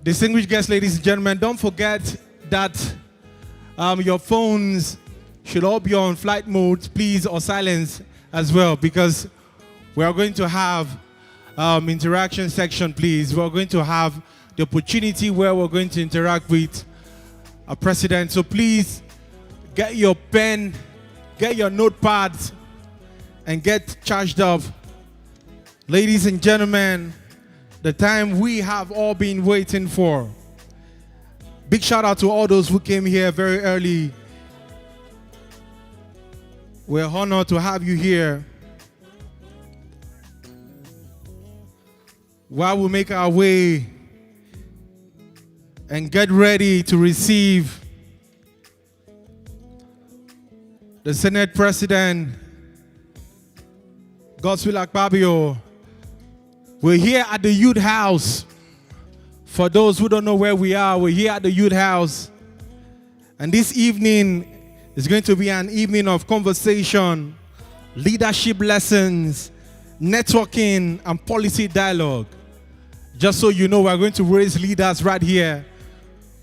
Distinguished guests, ladies and gentlemen, don't forget that your phones should all be on flight mode, please, or silence as well, because we are going to have interaction section, please. We're going to have the opportunity where we're going to interact with our president. So please get your pen, get your notepads, and get charged up. Ladies and gentlemen, the time we have all been waiting for. Big shout out to all those who came here very early. We're honored to have you here. While we make our way and get ready to receive the Senate President, Godswill Akpabio. We're here at the Youth House. For those who don't know where we are, we're here at the Youth House. And this evening is going to be an evening of conversation, leadership lessons, networking, and policy dialogue. Just so you know, we're going to raise leaders right here.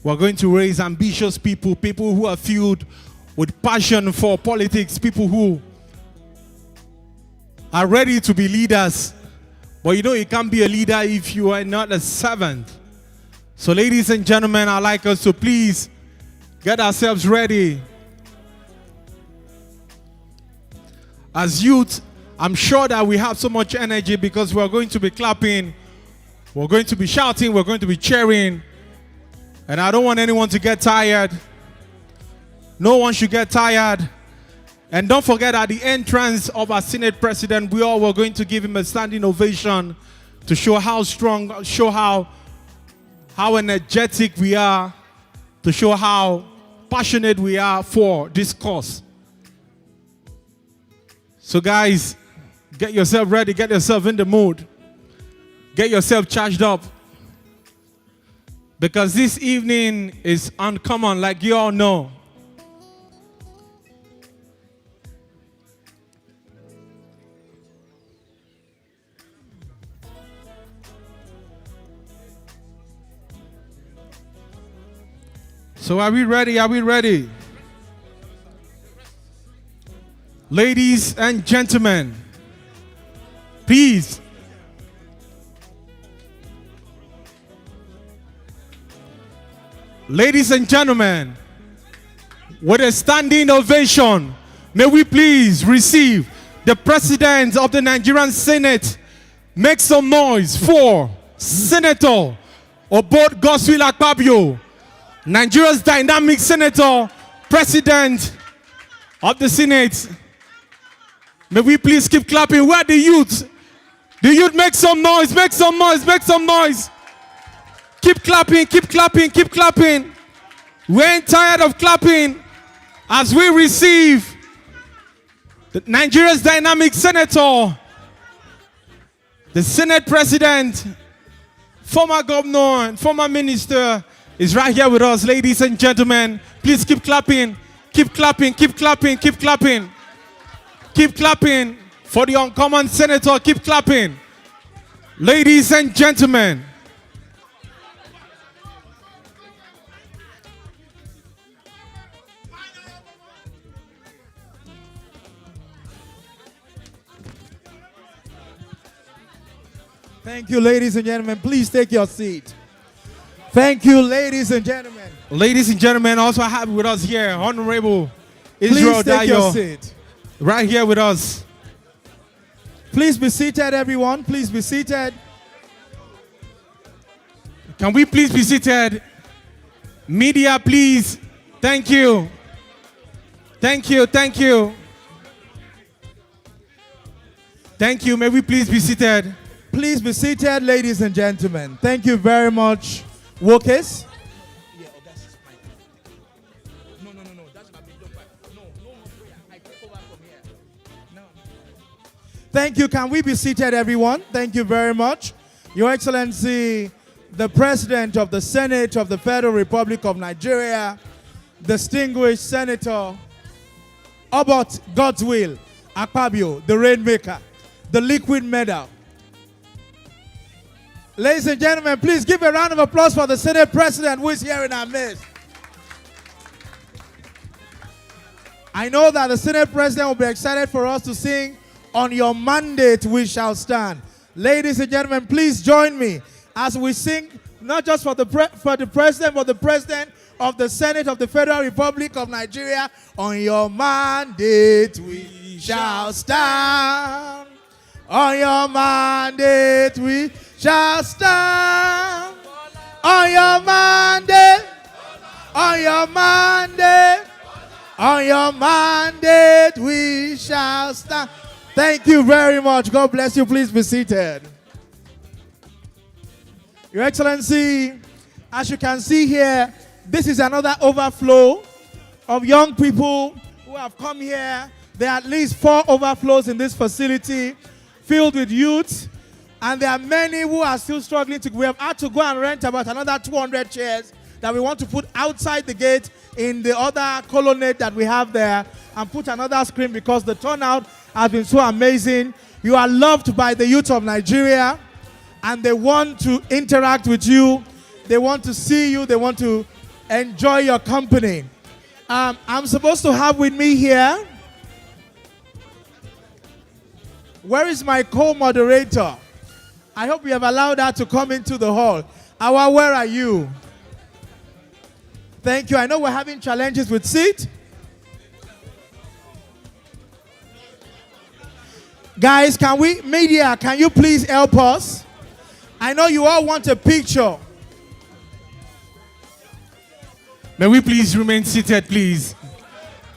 We're going to raise ambitious people, people who are filled with passion for politics, people who are ready to be leaders. But you know, you can't be a leader if you are not a servant. So ladies and gentlemen, I'd like us to please get ourselves ready. As youth, I'm sure that we have so much energy because we're going to be clapping, we're going to be shouting, we're going to be cheering. And I don't want anyone to get tired. No one should get tired. And don't forget, at the entrance of our Senate President, we all were going to give him a standing ovation to show how strong, show how energetic we are, to show how passionate we are for this cause. So guys, get yourself ready, get yourself in the mood, get yourself charged up, because this evening is uncommon, like you all know. So are we ready? Are we ready? Ladies and gentlemen, please. Ladies and gentlemen, with a standing ovation, may we please receive the President of the Nigerian Senate. Make some noise for Senator Godswill Akpabio, Nigeria's dynamic senator, president of the Senate. May we please keep clapping. Where are the youth? The youth, make some noise, make some noise, make some noise. Keep clapping, keep clapping, keep clapping. We ain't tired of clapping as we receive Nigeria's dynamic senator, the Senate president, former governor, and former minister, is right here with us, ladies and gentlemen. Please keep clapping, keep clapping, keep clapping, keep clapping. Keep clapping for the uncommon senator, keep clapping. Ladies and gentlemen. Thank you, ladies and gentlemen. Please take your seat. Thank you, ladies and gentlemen. Ladies and gentlemen, also have with us here, Honorable Israel Please take your Dayo, seat. right here with us. Please be seated, everyone. Please be seated. Can we please be seated? Media, please. Thank you. Thank you, thank you. Thank you. May we please be seated? Please be seated, ladies and gentlemen. Thank you very much, Wokes. Thank you. Can we be seated, everyone? Thank you very much. Your Excellency, the President of the Senate of the Federal Republic of Nigeria, distinguished Senator Godswill Akpabio, the Rainmaker, the Liquid Medal, Ladies and gentlemen, please give a round of applause for the Senate President who is here in our midst. I know that the Senate President will be excited for us to sing "On Your Mandate We Shall Stand." Ladies and gentlemen, please join me as we sing not just for the President, but the President of the Senate of the Federal Republic of Nigeria. On your mandate we shall stand. On your mandate we shall stand. On your mandate. On your mandate. On your mandate we shall stand. Thank you very much. God bless you. Please be seated. Your Excellency, as you can see here, this is another overflow of young people who have come here. There are at least 4 overflows in this facility filled with youth. And there are many who are still struggling. We have had to go and rent about another 200 chairs that we want to put outside the gate in the other colonnade that we have there, and put another screen because the turnout has been so amazing. You are loved by the youth of Nigeria, and they want to interact with you. They want to see you. They want to enjoy your company. I'm supposed to have with me here, where is my co-moderator? I hope you have allowed her to come into the hall. Awa, where are you? Thank you. I know we're having challenges with seat. Guys, media, can you please help us? I know you all want a picture. May we please remain seated, please?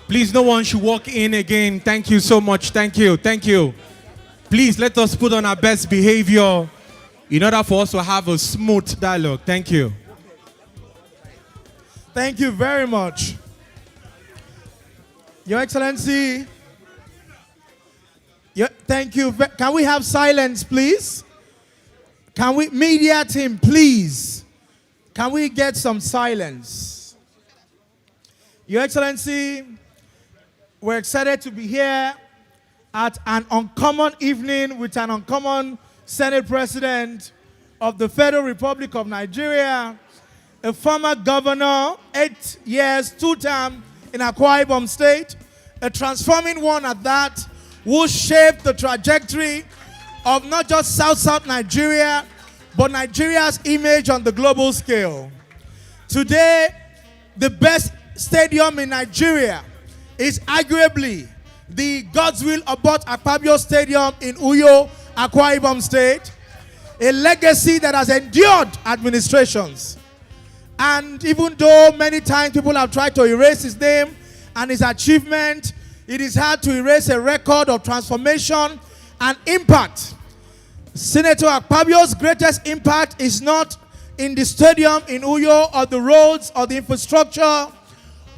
Please, no one should walk in again. Thank you so much. Thank you. Thank you. Please, let us put on our best behavior in order for us to have a smooth dialogue. Thank you. Thank you very much. Your Excellency, thank you. Can we have silence, please? Can we, media team, please? Can we get some silence? Your Excellency, we're excited to be here at an uncommon evening with an uncommon Senate President of the Federal Republic of Nigeria, a former governor, 8 years, 2-term in Akwa Ibom State, a transforming one at that, who shaped the trajectory of not just South Nigeria, but Nigeria's image on the global scale. Today, the best stadium in Nigeria is arguably the Godswill Akpabio Stadium in Uyo, Akwa Ibom State, a legacy that has endured administrations. And even though many times people have tried to erase his name and his achievement, it is hard to erase a record of transformation and impact. Senator Akpabio's greatest impact is not in the stadium in Uyo or the roads or the infrastructure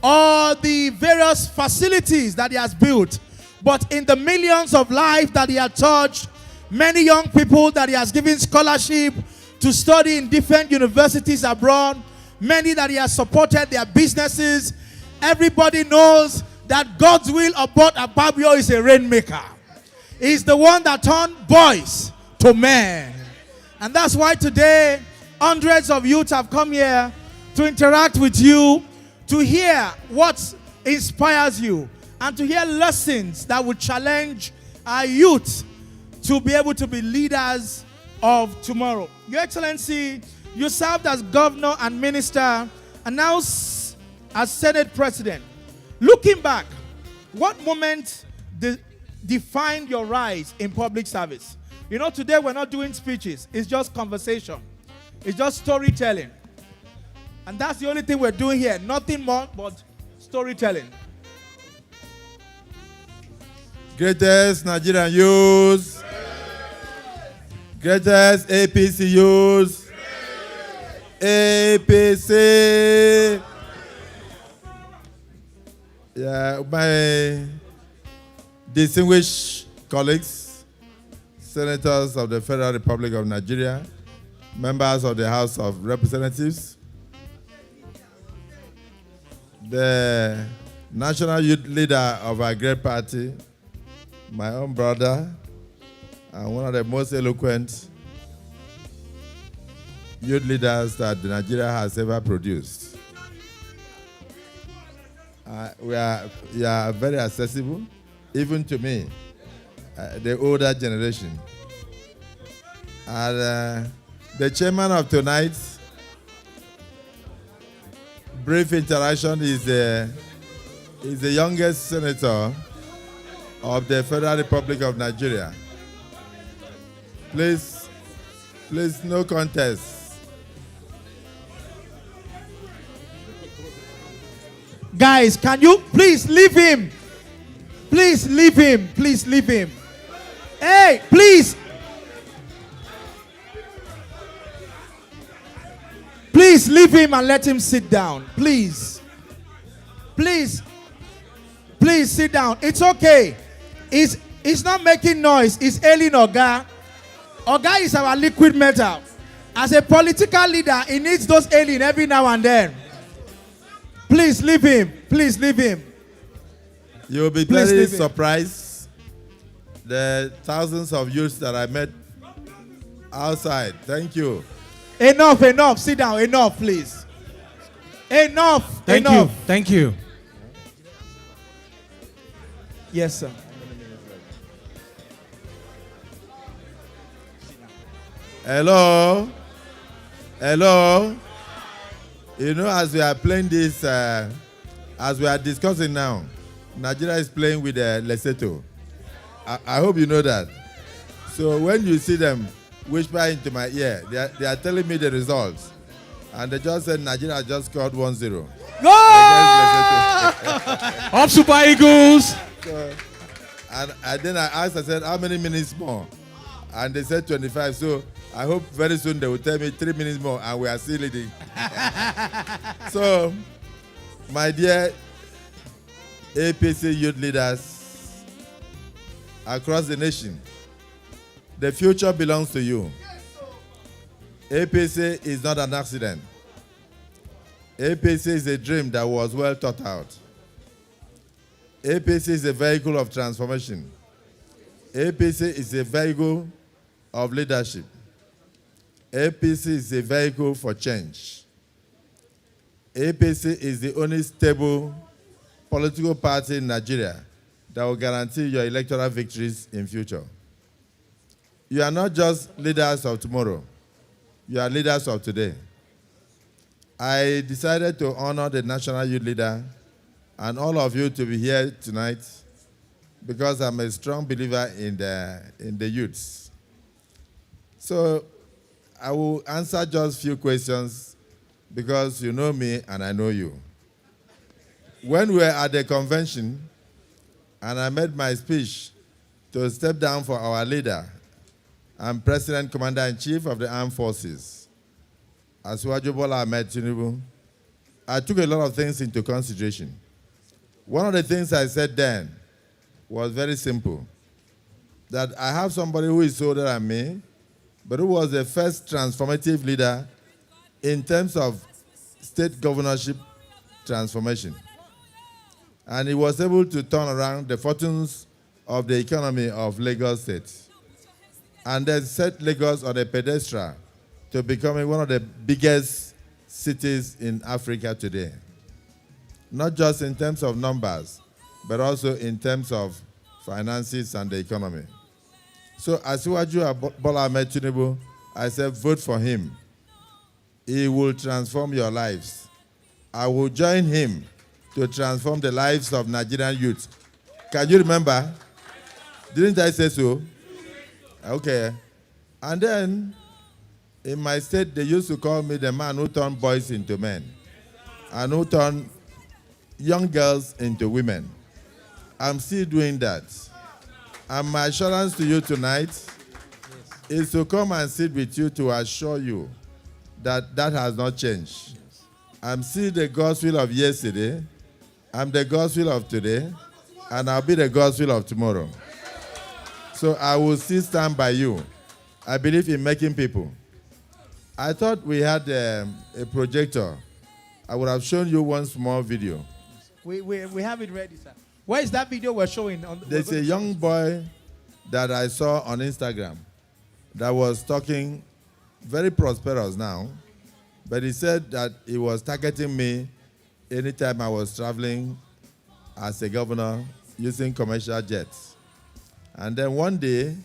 or the various facilities that he has built, but in the millions of lives that he has touched, many young people that he has given scholarship to study in different universities abroad, many that he has supported their businesses. Everybody knows that Godswill Akpabio is a rainmaker. He's the one that turned boys to men. And that's why today, hundreds of youth have come here to interact with you, to hear what inspires you, and to hear lessons that will challenge our youth to be able to be leaders of tomorrow. Your Excellency, you served as governor and minister, and now as Senate President. Looking back, what moment defined your rise in public service? You know, today we're not doing speeches. It's just conversation. It's just storytelling. And that's the only thing we're doing here. Nothing more but storytelling. Greatest Nigerian youth. Greatest APC youth. APC. Yeah, my distinguished colleagues, senators of the Federal Republic of Nigeria, members of the House of Representatives, the national youth leader of our great party, my own brother, and one of the most eloquent youth leaders that Nigeria has ever produced. You are very accessible, even to me, the older generation. And the chairman of tonight's brief interaction is the youngest senator of the Federal Republic of Nigeria. Please, no contest. Guys, can you please leave him? Please leave him. Please leave him. Hey, please. Please leave him and let him sit down. Please. Please. Please sit down. It's okay. It's not making noise. It's ailing Oga. Oga is our liquid metal. As a political leader, he needs those ailing every now and then. Please leave him. Please leave him. You will be very surprised the thousands of youths that I met outside. Thank you. Enough. Sit down. Enough, please. Enough. Thank you. Thank you. Yes, sir. Hello. You know, as we are playing this, as we are discussing now, Nigeria is playing with Lesotho. I hope you know that. So when you see them whisper into my ear, they are telling me the results. And they just said Nigeria just scored 1-0. Go! Up Super Eagles! So, and then I asked, I said, how many minutes more? And they said 25. So I hope very soon they will tell me 3 minutes more and we are still leading. So, my dear APC youth leaders across the nation, the future belongs to you. APC is not an accident. APC is a dream that was well thought out. APC is a vehicle of transformation. APC is a vehicle of leadership. APC is a vehicle for change. APC is the only stable political party in Nigeria that will guarantee your electoral victories in future. You are not just leaders of tomorrow. You are leaders of today. I decided to honor the national youth leader and all of you to be here tonight because I'm a strong believer in the youths. So I will answer just a few questions because you know me and I know you. When we were at the convention and I made my speech to step down for our leader and President Commander-in-Chief of the Armed Forces, Asiwaju Bola Ahmed Tinubu, I took a lot of things into consideration. One of the things I said then was very simple, that I have somebody who is older than me, but who was the first transformative leader in terms of state governorship transformation. And he was able to turn around the fortunes of the economy of Lagos State and then set Lagos on a pedestal to becoming one of the biggest cities in Africa today. Not just in terms of numbers, but also in terms of finances and the economy. So Asiwaju Bola Ahmed Tinubu, I said, vote for him. He will transform your lives. I will join him to transform the lives of Nigerian youth. Can you remember? Didn't I say so? Okay. And then, in my state, they used to call me the man who turned boys into men and who turned young girls into women. I'm still doing that. And my assurance to you tonight is to come and sit with you to assure you that that has not changed. I'm still the Godswill of yesterday, I'm the Godswill of today, and I'll be the Godswill of tomorrow. So I will still stand by you. I believe in making people. I thought we had a projector. I would have shown you one small video. We have it ready, sir. Where is that video we're showing? There's a young boy that I saw on Instagram that was talking very prosperous now, but he said that he was targeting me anytime I was traveling as a governor using commercial jets. And then one day,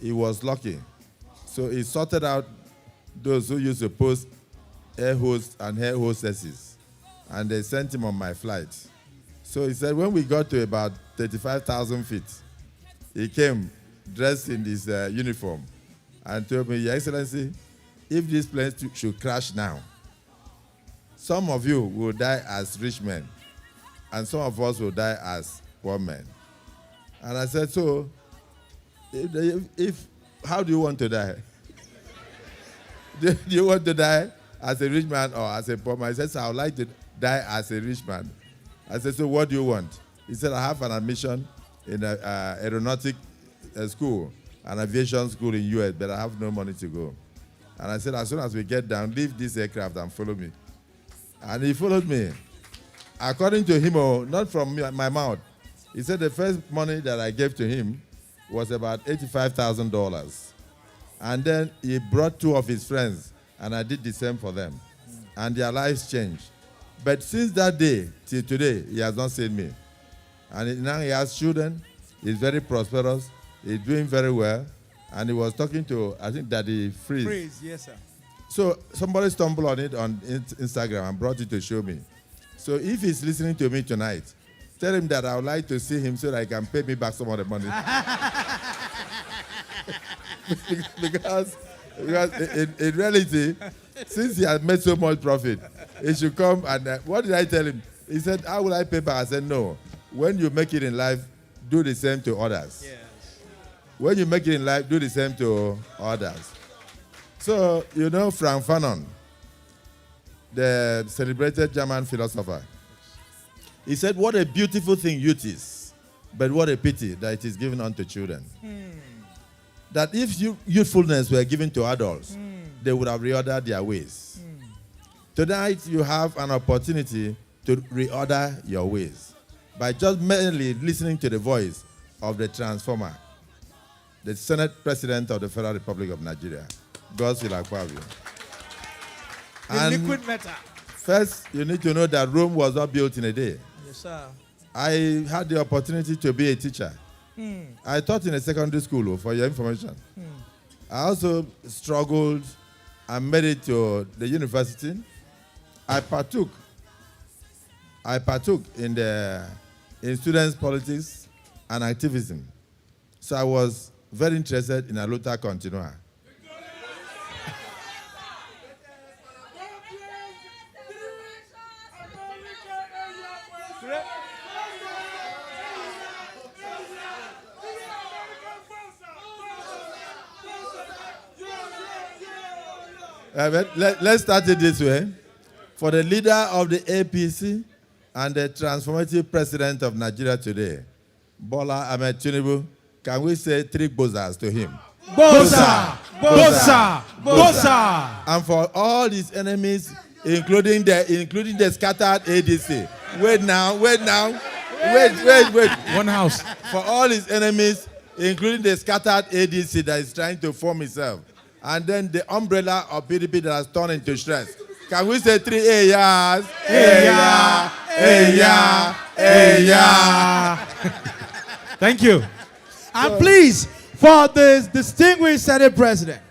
he was lucky. So he sorted out those who used to post air hosts and air hostesses, and they sent him on my flight. So he said when we got to about 35,000 feet, he came dressed in his uniform and told me, Your Excellency, if this plane should crash now, some of you will die as rich men, and some of us will die as poor men. And I said, so, how do you want to die? Do you want to die as a rich man or as a poor man? He said, so I would like to die as a rich man. I said, so what do you want? He said, I have an admission in an aeronautic school, an aviation school in US, but I have no money to go. And I said, as soon as we get down, leave this aircraft and follow me. And he followed me. According to him, not from my mouth, he said the first money that I gave to him was about $85,000. And then he brought two of his friends, and I did the same for them. And their lives changed. But since that day till today, he has not seen me. And now he has children. He's very prosperous. He's doing very well. And he was talking to, I think, Daddy Freeze. Freeze, yes, sir. So somebody stumbled on it on Instagram and brought it to show me. So if he's listening to me tonight, tell him that I would like to see him so that he can pay me back some of the money. because in reality, since he has made so much profit, he should come and, what did I tell him? He said, how will I pay back? I said, no. When you make it in life, do the same to others. Yes. When you make it in life, do the same to others. So, you know Frank Fanon, the celebrated German philosopher. He said, what a beautiful thing youth is, but what a pity that it is given unto children. That if youthfulness were given to adults, they would have reordered their ways. Tonight, you have an opportunity to reorder your ways by just merely listening to the voice of the transformer, the Senate President of the Federal Republic of Nigeria, Godswill Akpabio. The liquid matter. First, you need to know that Rome was not built in a day. Yes, sir. I had the opportunity to be a teacher. I taught in a secondary school, for your information. I also struggled and made it to the university. I partook in students' politics and activism. So I was very interested in a luta continua. Let's start it this way. For the leader of the APC and the transformative president of Nigeria today, Bola Ahmed Tinubu, can we say three bozas to him? Bosa! Bosa! Bosa! And for all his enemies, including the scattered ADC. Wait now. Wait. One house. For all his enemies, including the scattered ADC that is trying to form itself. And then the umbrella of PDP that has turned into stress. Can we say three Ayas? Aya. Thank you. And please, for the distinguished Senate President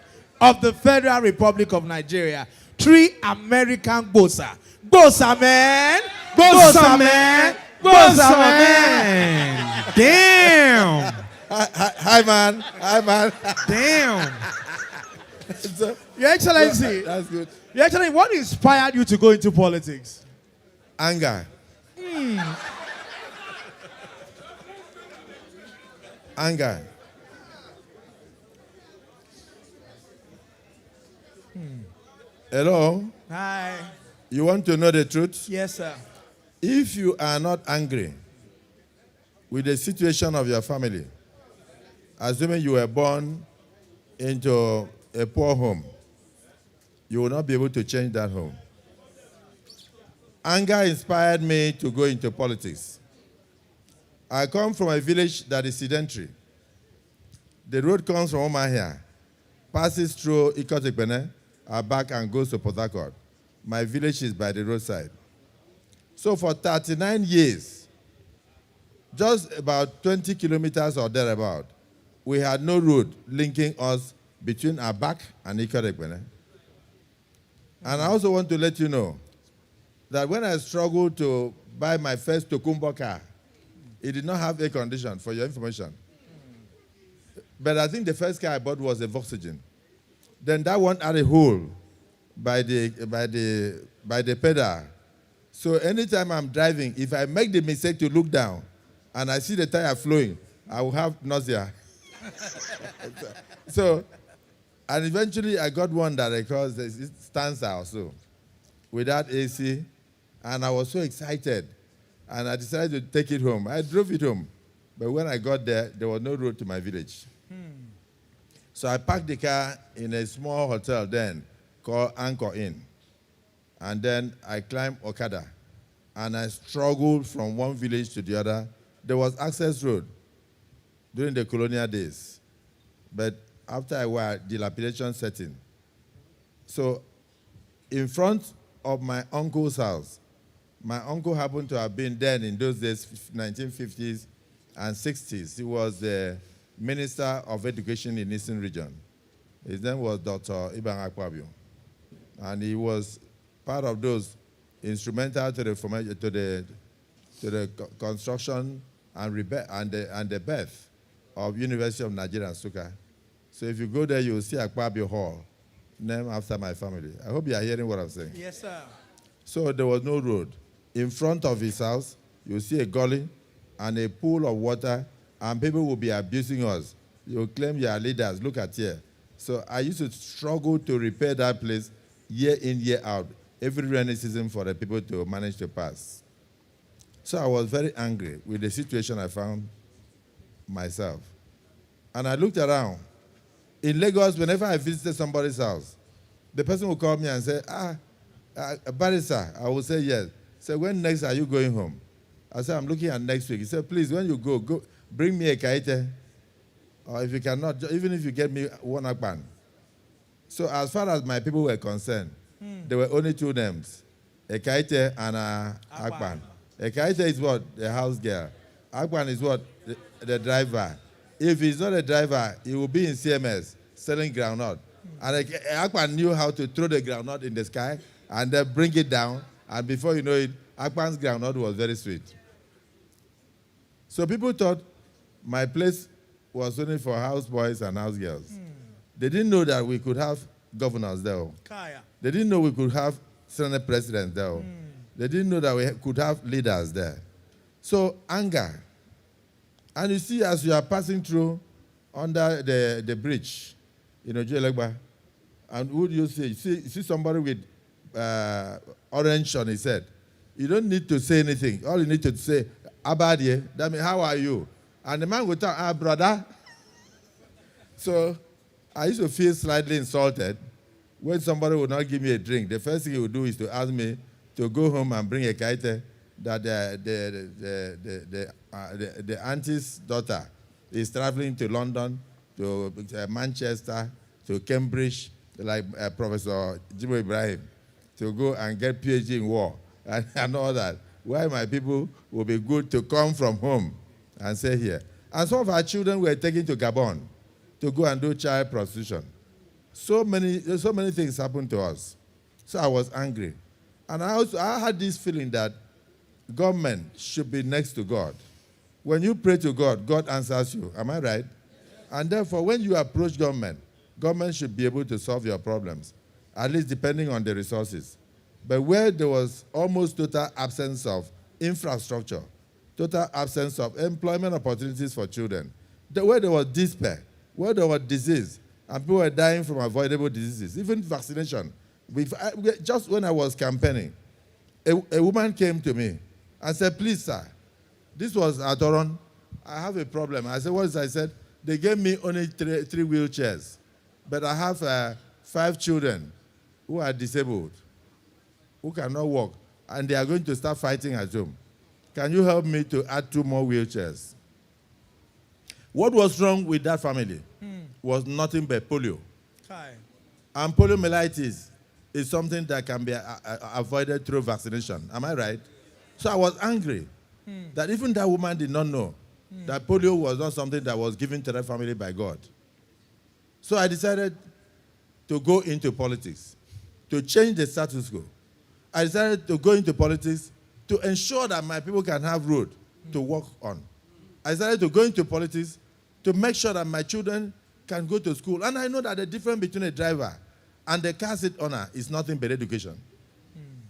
of the Federal Republic of Nigeria, three American Bosa. Bosa, man! Bosa, man! Bosa, man! Damn. Hi, man. Damn. So, Your Excellency, that's good. Your Excellency, what inspired you to go into politics? Anger. Anger. Hello? Hi. You want to know the truth? Yes, sir. If you are not angry with the situation of your family, assuming you were born into a poor home, you will not be able to change that home. Anger inspired me to go into politics. I come from a village that is sedentary. The road comes from Omahia, passes through Ikotekpene, back and goes to Port Harcourt. My village is by the roadside. So for 39 years, just about 20 kilometers or thereabout, we had no road linking us between Abak and Ikorekpene. And I also want to let you know that when I struggled to buy my first Tokumbo car, it did not have air condition, for your information. But I think the first car I bought was a Volkswagen. Then that one had a hole by the pedal. So anytime I'm driving, if I make the mistake to look down and I see the tire flowing, I will have nausea. So, and eventually I got one that because it stands out so without AC, and I was so excited, and I decided to take it home. I drove it home, but when I got there, there was no road to my village. So I parked the car in a small hotel then called Anchor Inn, and then I climbed Okada, and I struggled from one village to the other. There was access road during the colonial days, but after a while, dilapidation set in. So in front of my uncle's house, my uncle happened to have been then in those days, 1950s and 60s. He was the Minister of Education in Eastern Region. His name was Dr. Akpabio. And he was part of those instrumental to the construction and the birth of University of Nigeria, Nsukka. So if you go there, you will see Akpabio Hall, named after my family. I hope you are hearing what I'm saying. Yes, sir. So there was no road. In front of his house, you see a gully and a pool of water, and people will be abusing us. You claim you are leaders. Look at here. So I used to struggle to repair that place year in, year out, every rainy season for the people to manage to pass. So I was very angry with the situation I found myself. And I looked around. In Lagos, whenever I visited somebody's house, the person would call me and say, Barrister, I would say yes. Say, when next are you going home? I said, I'm looking at next week. He said, please, when you go bring me a kaite. Or if you cannot, even if you get me one akpan. So as far as my people were concerned, there were only two names, a kaite and a akpan. A kaite is what? The house girl. Akpan is what? The driver. If he's not a driver, he will be in CMS selling groundnut. And Akpan knew how to throw the groundnut in the sky and then bring it down. And before you know it, Akpan's groundnut was very sweet. So people thought my place was only for houseboys and house girls. They didn't know that we could have governors there. They didn't know we could have Senate presidents there. They didn't know that we could have leaders there. So anger. And you see, as you are passing through under the bridge, Joelegba, and who do you see? You see somebody with orange on his head. You don't need to say anything. All you need to say, Abadie, that means, how are you? And the man would tell, brother. So I used to feel slightly insulted when somebody would not give me a drink. The first thing he would do is to ask me to go home and bring a kaite that the auntie's daughter is traveling to London, to Manchester, to Cambridge, like Professor Jibo Ibrahim, to go and get PhD in war and all that. Why my people will be good to come from home and stay here. And some of our children were taken to Gabon to go and do child prostitution. So many things happened to us. So I was angry. And I had this feeling that government should be next to God. When you pray to God, God answers you. Am I right? And therefore, when you approach government, government should be able to solve your problems, at least depending on the resources. But where there was almost total absence of infrastructure, total absence of employment opportunities for children, where there was despair, where there was disease, and people were dying from avoidable diseases, even vaccination. Just when I was campaigning, a woman came to me and said, please, sir, this was Adoron. I have a problem. I said, what is it? I said, they gave me only three wheelchairs, but I have 5 children who are disabled, who cannot walk, and they are going to start fighting at home. Can you help me to add 2 more wheelchairs? What was wrong with that family was nothing but polio. And poliomyelitis is something that can be avoided through vaccination. Am I right? So I was angry that even that woman did not know that polio was not something that was given to that family by God. So I decided to go into politics, to change the status quo. I decided to go into politics to ensure that my people can have road to walk on. I decided to go into politics to make sure that my children can go to school. And I know that the difference between a driver and the car seat owner is nothing but education.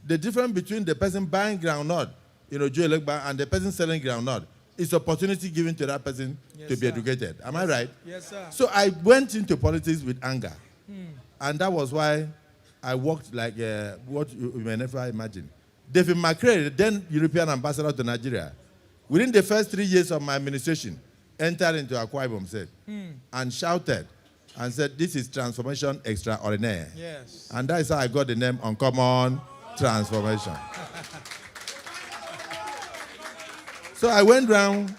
The difference between the person buying groundnut, and the person selling groundnut is opportunity given to that person to be educated. Am I right? Yes, sir. So I went into politics with anger. And that was why I worked like what you may never imagine. David McCray, then European ambassador to Nigeria, within the first 3 years of my administration, entered into Akwa Ibom State and shouted and said, "This is transformation extraordinary." Yes. And that is how I got the name Uncommon Transformation. So I went round.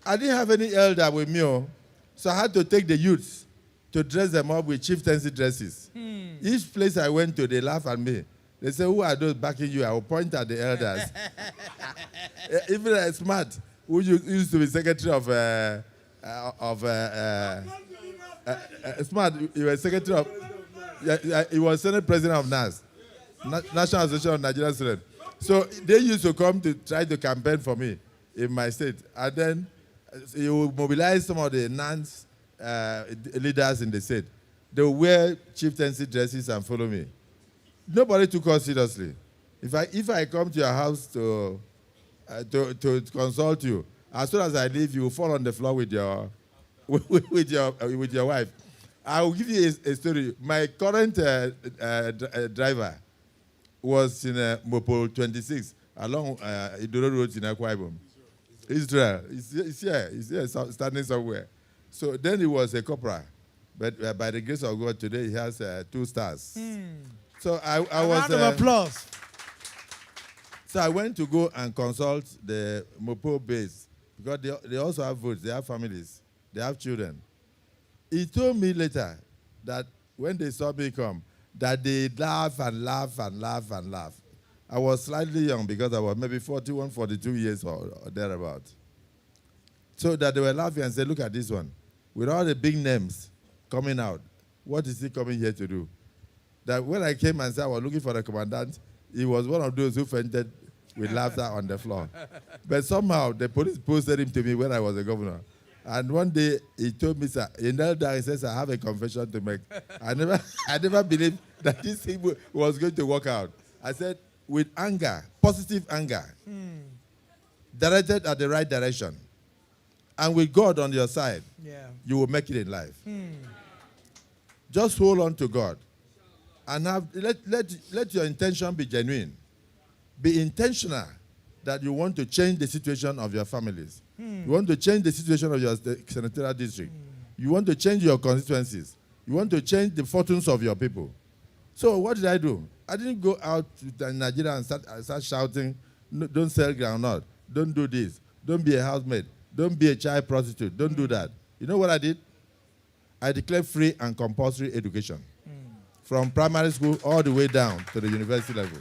I didn't have any elder with me, so I had to take the youths to dress them up with chieftaincy dresses. Each place I went to, they laugh at me. They say, "Who are those backing you?" I will point at the elders. Even a smart, who used to be secretary of smart, he was secretary of, he was Senate President of NAS, National Association of Nigerian Students. So they used to come to try to campaign for me in my state. And then you will mobilize some of the NANS leaders in the state. They will wear chieftaincy dresses and follow me. Nobody took us seriously. If I come to your house to consult you, as soon as I leave, you will fall on the floor with your wife. I will give you a story. My current driver was in Mopol 26 along Idoro Road in Akwa Ibom. Israel. He's here, standing somewhere. So then he was a corporal, but by the grace of God, today he has 2 stars. So I was. Round of applause. So I went to go and consult the Mopo base because they also have votes, they have families, they have children. He told me later that when they saw me come, that they laugh and laugh and laugh and laugh. I was slightly young because I was maybe 41, 42 years or thereabout. So that they were laughing and said, "Look at this one. With all the big names coming out, what is he coming here to do?" That when I came and said I was looking for the commandant, he was one of those who fainted with laughter on the floor. But somehow the police posted him to me when I was a governor. And one day he told me, "Sir," he knelt down and says, "I have a confession to make." I never believed that this thing was going to work out. I said, with anger, positive anger, directed at the right direction, and with God on your side, you will make it in life. Just hold on to God. And let your intention be genuine. Be intentional that you want to change the situation of your families. You want to change the situation of your senatorial district. You want to change your constituencies. You want to change the fortunes of your people. So what did I do? I didn't go out to Nigeria and start shouting, "No, don't sell groundnut, don't do this, don't be a housemaid, don't be a child prostitute, don't do that." You know what I did? I declared free and compulsory education. From primary school all the way down to the university level.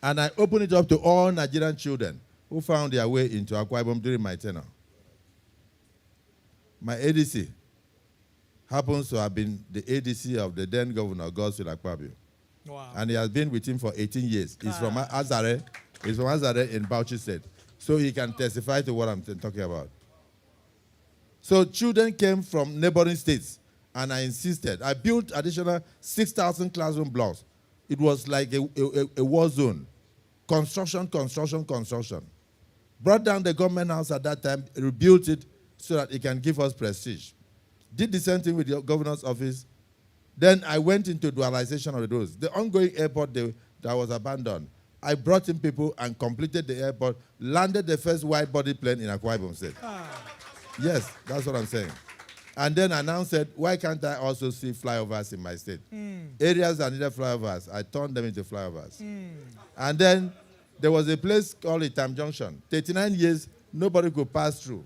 And I opened it up to all Nigerian children who found their way into Akwa Ibom during my tenure. My ADC happens to have been the ADC of the then governor, Godswill Akpabio. Wow. And he has been with him for 18 years. He's from Azare. He's from Azare in Bauchi State. So he can testify to what I'm talking about. So children came from neighboring states. And I insisted. I built additional 6,000 classroom blocks. It was like a war zone. Construction. Brought down the government house at that time, rebuilt it so that it can give us prestige. Did the same thing with the governor's office. Then I went into dualization of the roads. The ongoing airport that was abandoned, I brought in people and completed the airport, landed the first wide-body plane in Akwa Ibom State. Yes, that's what I'm saying. And then I now said, why can't I also see flyovers in my state? Areas that needed flyovers, I turned them into flyovers. And then there was a place called Itam Junction. 39 years, nobody could pass through.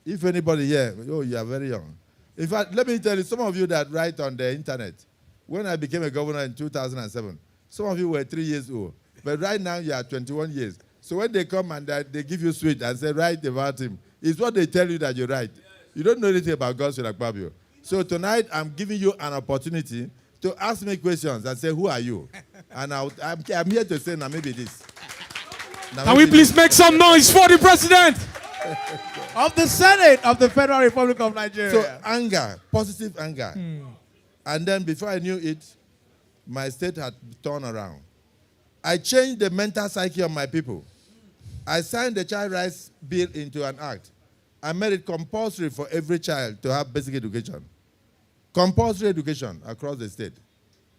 If anybody here, oh, you are very young. In fact, let me tell you, some of you that write on the internet, when I became a governor in 2007, some of you were 3 years old. But right now, you are 21 years. So when they come and they give you sweet and say, write about him, it's what they tell you that you write. You don't know anything about Godswill Akpabio. So tonight, I'm giving you an opportunity to ask me questions and say, who are you? And I'm here to say, now maybe this. Can we please make some noise for the president? Of the Senate of the Federal Republic of Nigeria. So anger, positive anger. And then before I knew it, my state had turned around. I changed the mental psyche of my people. I signed the Child Rights Bill into an act. I made it compulsory for every child to have basic education. Compulsory education across the state.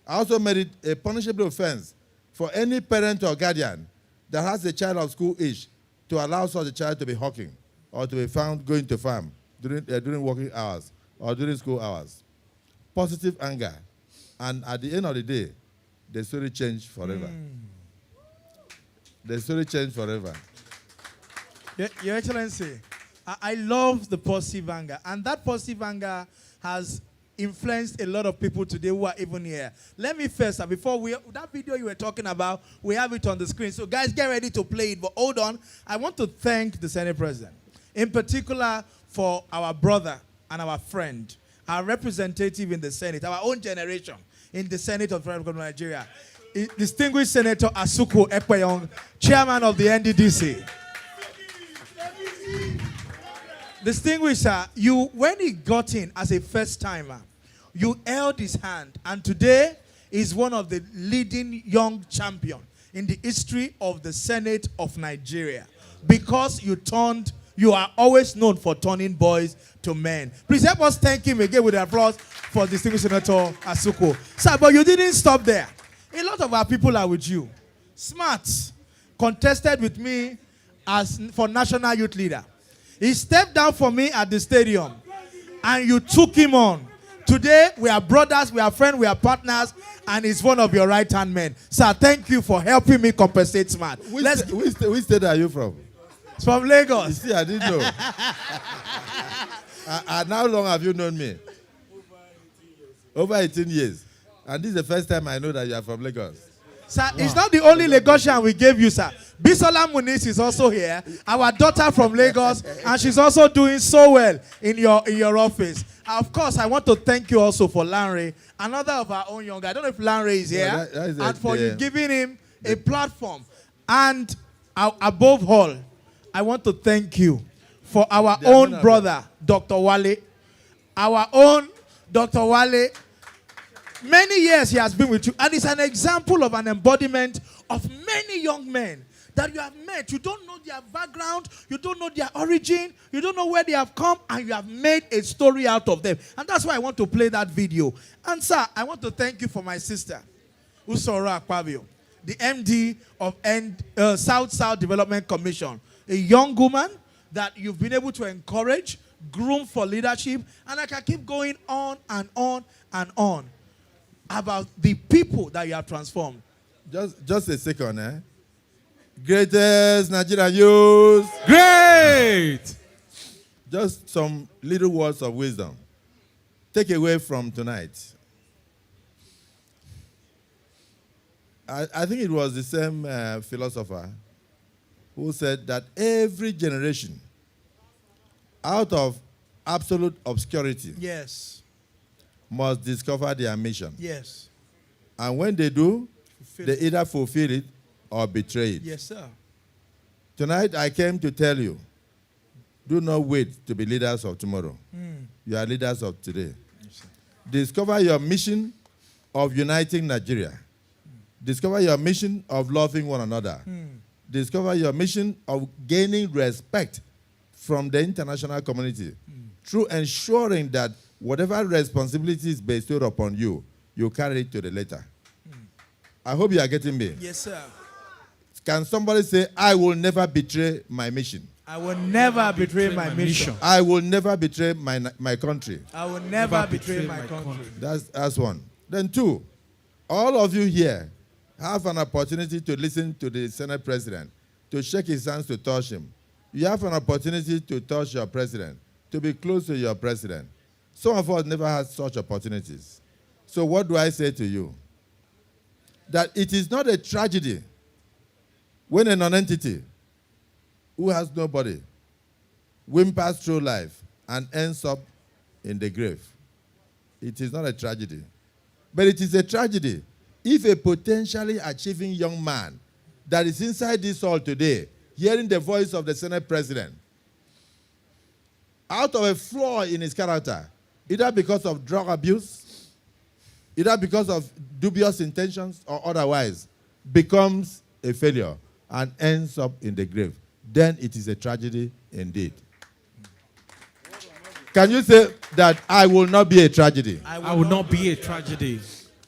I also made it a punishable offense for any parent or guardian that has a child of school age to allow such a child to be hawking or to be found going to farm during working hours or during school hours. Positive anger. And at the end of the day, the story changed forever. The story changed forever. Your Excellency, I love the positive anger. And that positive anger has influenced a lot of people today who are even here. Let me first, before that video you were talking about, we have it on the screen. So guys, get ready to play it. But hold on. I want to thank the Senate President, in particular for our brother and our friend, our representative in the Senate, our own generation in the Senate of the Republic of Nigeria, distinguished Senator Akpabio, chairman of the NDDC. Distinguished sir, when he got in as a first-timer, you held his hand, and today is one of the leading young champions in the history of the Senate of Nigeria, because you are always known for turning boys to men. Please help us thank him again with applause for distinguished Senator Asuku. Sir, but you didn't stop there. A lot of our people are with you. Smart contested with me for National Youth Leader. He stepped down for me at the stadium, and you took him on. Today, we are brothers, we are friends, we are partners, and he's one of your right-hand men. Sir, thank you for helping me compensate Smart. Which state are you from? It's from Lagos. You see, I didn't know. And how long have you known me? Over 18 years. And this is the first time I know that you are from Lagos. Sir, it's not the only Lagosian we gave you, sir. Bisola Muniz is also here, our daughter from Lagos, and she's also doing so well in your office. Of course, I want to thank you also for Lanre, another of our own young guy. I don't know if Lanre is here, and for you giving him a platform. And above all, I want to thank you for our own brother, Dr. Wale. Our own Dr. Wale. Many years he has been with you, and it's an example of an embodiment of many young men that you have met. You don't know their background, you don't know their origin, you don't know where they have come, and you have made a story out of them. And that's why I want to play that video. And sir, I want to thank you for my sister, Senator Akpabio, the MD of South-South Development Commission, a young woman that you've been able to encourage, groom for leadership, and I can keep going on and on and on about the people that you have transformed. Just a second, eh? Greatest Nigerian youth. Great! Just some little words of wisdom. Take away from tonight. I think it was the same philosopher who said that every generation, out of absolute obscurity, Yes. must discover their mission. Yes. And when they do, they either fulfill it or betray it. Yes, sir. Tonight, I came to tell you, do not wait to be leaders of tomorrow. You are leaders of today. Yes, Discover your mission of uniting Nigeria. Discover your mission of loving one another. Discover your mission of gaining respect from the international community through ensuring that whatever responsibility is bestowed upon you, you carry it to the letter. I hope you are getting me. Yes, sir. Can somebody say, I will never betray my mission? I will never betray my mission. I will never betray my country. I will never betray my country. That's one. Then two, all of you here have an opportunity to listen to the Senate President, to shake his hands, to touch him. You have an opportunity to touch your president, to be close to your president. Some of us never had such opportunities. So what do I say to you? That it is not a tragedy when a non-entity who has nobody whimpers through life and ends up in the grave. It is not a tragedy. But it is a tragedy if a potentially achieving young man that is inside this hall today, hearing the voice of the Senate President, out of a flaw in his character, either because of drug abuse, either because of dubious intentions or otherwise, becomes a failure and ends up in the grave, then it is a tragedy indeed. Can you say that I will not be a tragedy? I will not be a tragedy.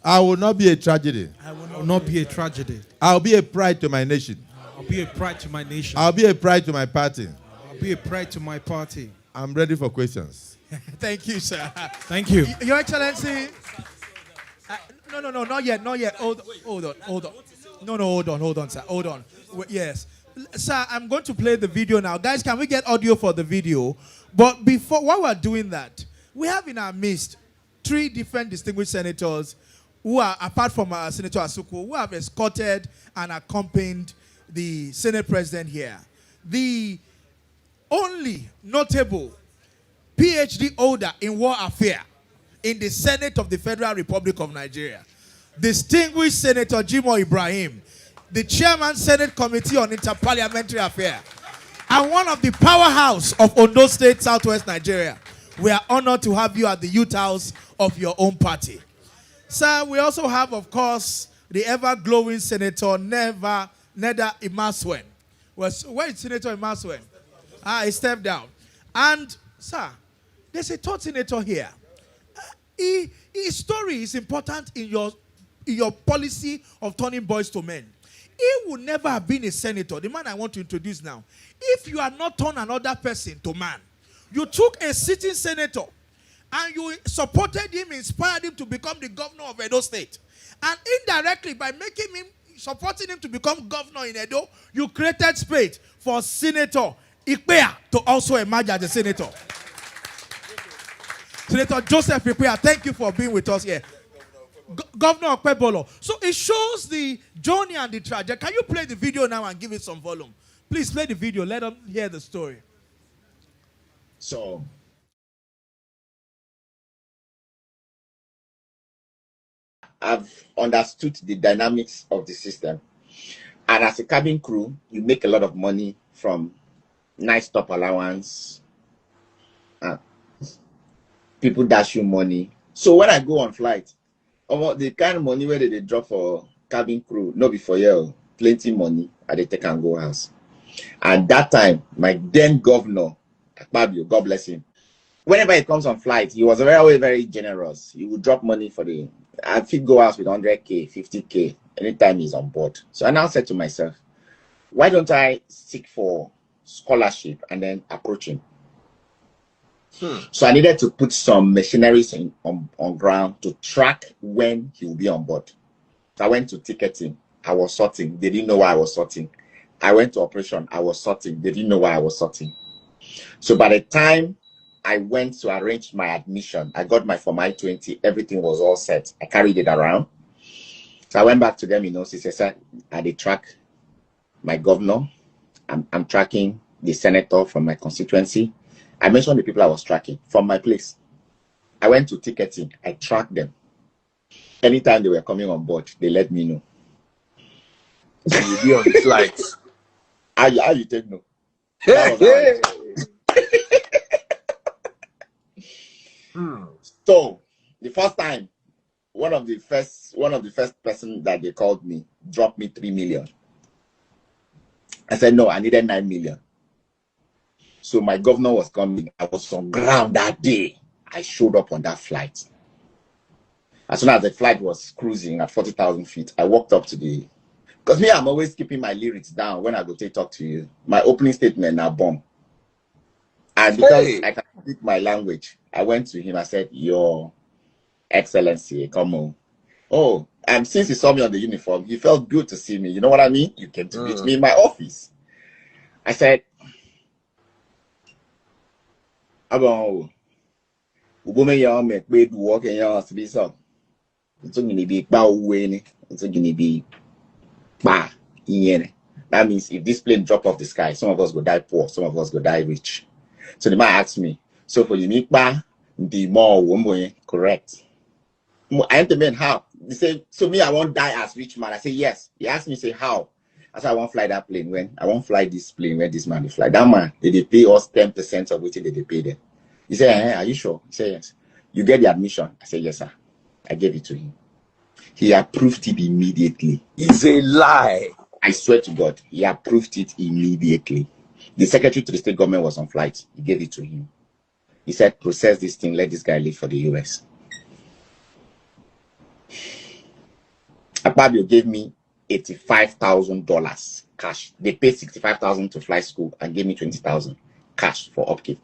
I will not be a tragedy. I will not be a tragedy. I'll be a pride to my nation. I'll be a pride to my nation. I'll be a pride to my party. I'll be a pride to my party. I'm ready for questions. Thank you, sir. Thank you. Your Excellency. No, not yet. Hold on. No, hold on, sir. Hold on. Yes. Sir, I'm going to play the video now. Guys, can we get audio for the video? But while we're doing that, we have in our midst 3 different distinguished senators who are, apart from Senator Asuku, who have escorted and accompanied the Senate President here. The only notable PhD holder in war affairs in the Senate of the Federal Republic of Nigeria, distinguished Senator Jimoh Ibrahim, the Chairman Senate Committee on Interparliamentary Affairs, and one of the powerhouse of Ondo State, Southwest Nigeria. We are honored to have you at the youth house of your own party. Sir, we also have, of course, the ever-glowing Senator Neda Imasuen. Where is Senator Imasuen? He stepped down. And, sir, there's a third senator here. His story is important in your policy of turning boys to men. He would never have been a senator, the man I want to introduce now, if you had not turned another person to man. You took a sitting senator and you supported him, inspired him to become the governor of Edo State. And indirectly, by supporting him to become governor in Edo, you created space for Senator Ikpea to also emerge as a senator. Senator Joseph Ikpea, thank you for being with us here. Governor Akpabio. So it shows the journey and the trajectory. Can you play the video now and give it some volume? Please play the video. Let them hear the story. So, I've understood the dynamics of the system. And as a cabin crew, you make a lot of money from nice top allowance. People dash you money. So when I go on flight, the kind of money where they drop for cabin crew, not before you, plenty money, and they take and go house. And that time, my then governor, Akpabio, God bless him, whenever he comes on flight, he was very, very generous. He would drop money for I think go out with 100K, 50K, anytime he's on board. So I now said to myself, why don't I seek for scholarship and then approach him? So I needed to put some machineries on ground to track when he will be on board. So I went to ticketing. I was sorting. They didn't know why I was sorting. I went to operation. I was sorting. They didn't know why I was sorting. So by the time I went to arrange my admission, I got my Form I-20. Everything was all set. I carried it around. So I went back to them, she said, they track my governor. I'm tracking the senator from my constituency. I mentioned the people I was tracking from my place. I went to ticketing. I tracked them. Anytime they were coming on board, they let me know. So you be on the flight. How you take no? So the first time, one of the first person that they called me dropped me 3 million. I said no, I needed 9 million. So my governor was coming. I was on ground that day. I showed up on that flight. As soon as the flight was cruising at 40,000 feet, I walked up to because me, I'm always keeping my lyrics down when I go to talk to you. My opening statement now bomb. And because I can speak my language, I went to him. I said, Your Excellency, come on. Oh, and since he saw me on the uniform, he felt good to see me. You know what I mean? You came to meet me in my office. I said, Ubome ya me do work and ya to be so. It's going to be bow way. It's going to be ba yen. That means if this plane drop off the sky, some of us go die poor, some of us go die rich. So the man asked me, so for you make ba the more woman correct. I asked the man how. He said, so me I won't die as rich man. I said yes. He asked me, say how. I said I won't fly that plane when I won't fly this plane when this man will fly. That man, they pay us 10% of what they pay them. He said, are you sure? He said yes. You get the admission. I said yes, sir. I gave it to him. He approved it immediately. It's a lie. I swear to God, he approved it immediately. The secretary to the state government was on flight. He gave it to him. He said, process this thing, let this guy leave for the US. Akpabio gave me $85,000 cash. They paid $65,000 to fly school and gave me $20,000 cash for upkeep.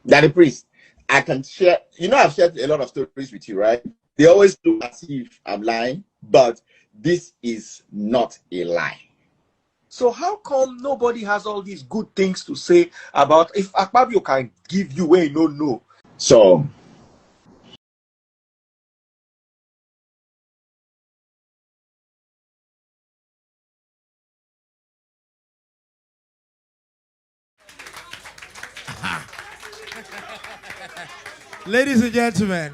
Daddy Priest, I can share, I've shared a lot of stories with you, right? They always look as if I'm lying, but this is not a lie. So how come nobody has all these good things to say about if Akpabio can give you where you don't know? So, Ladies and gentlemen,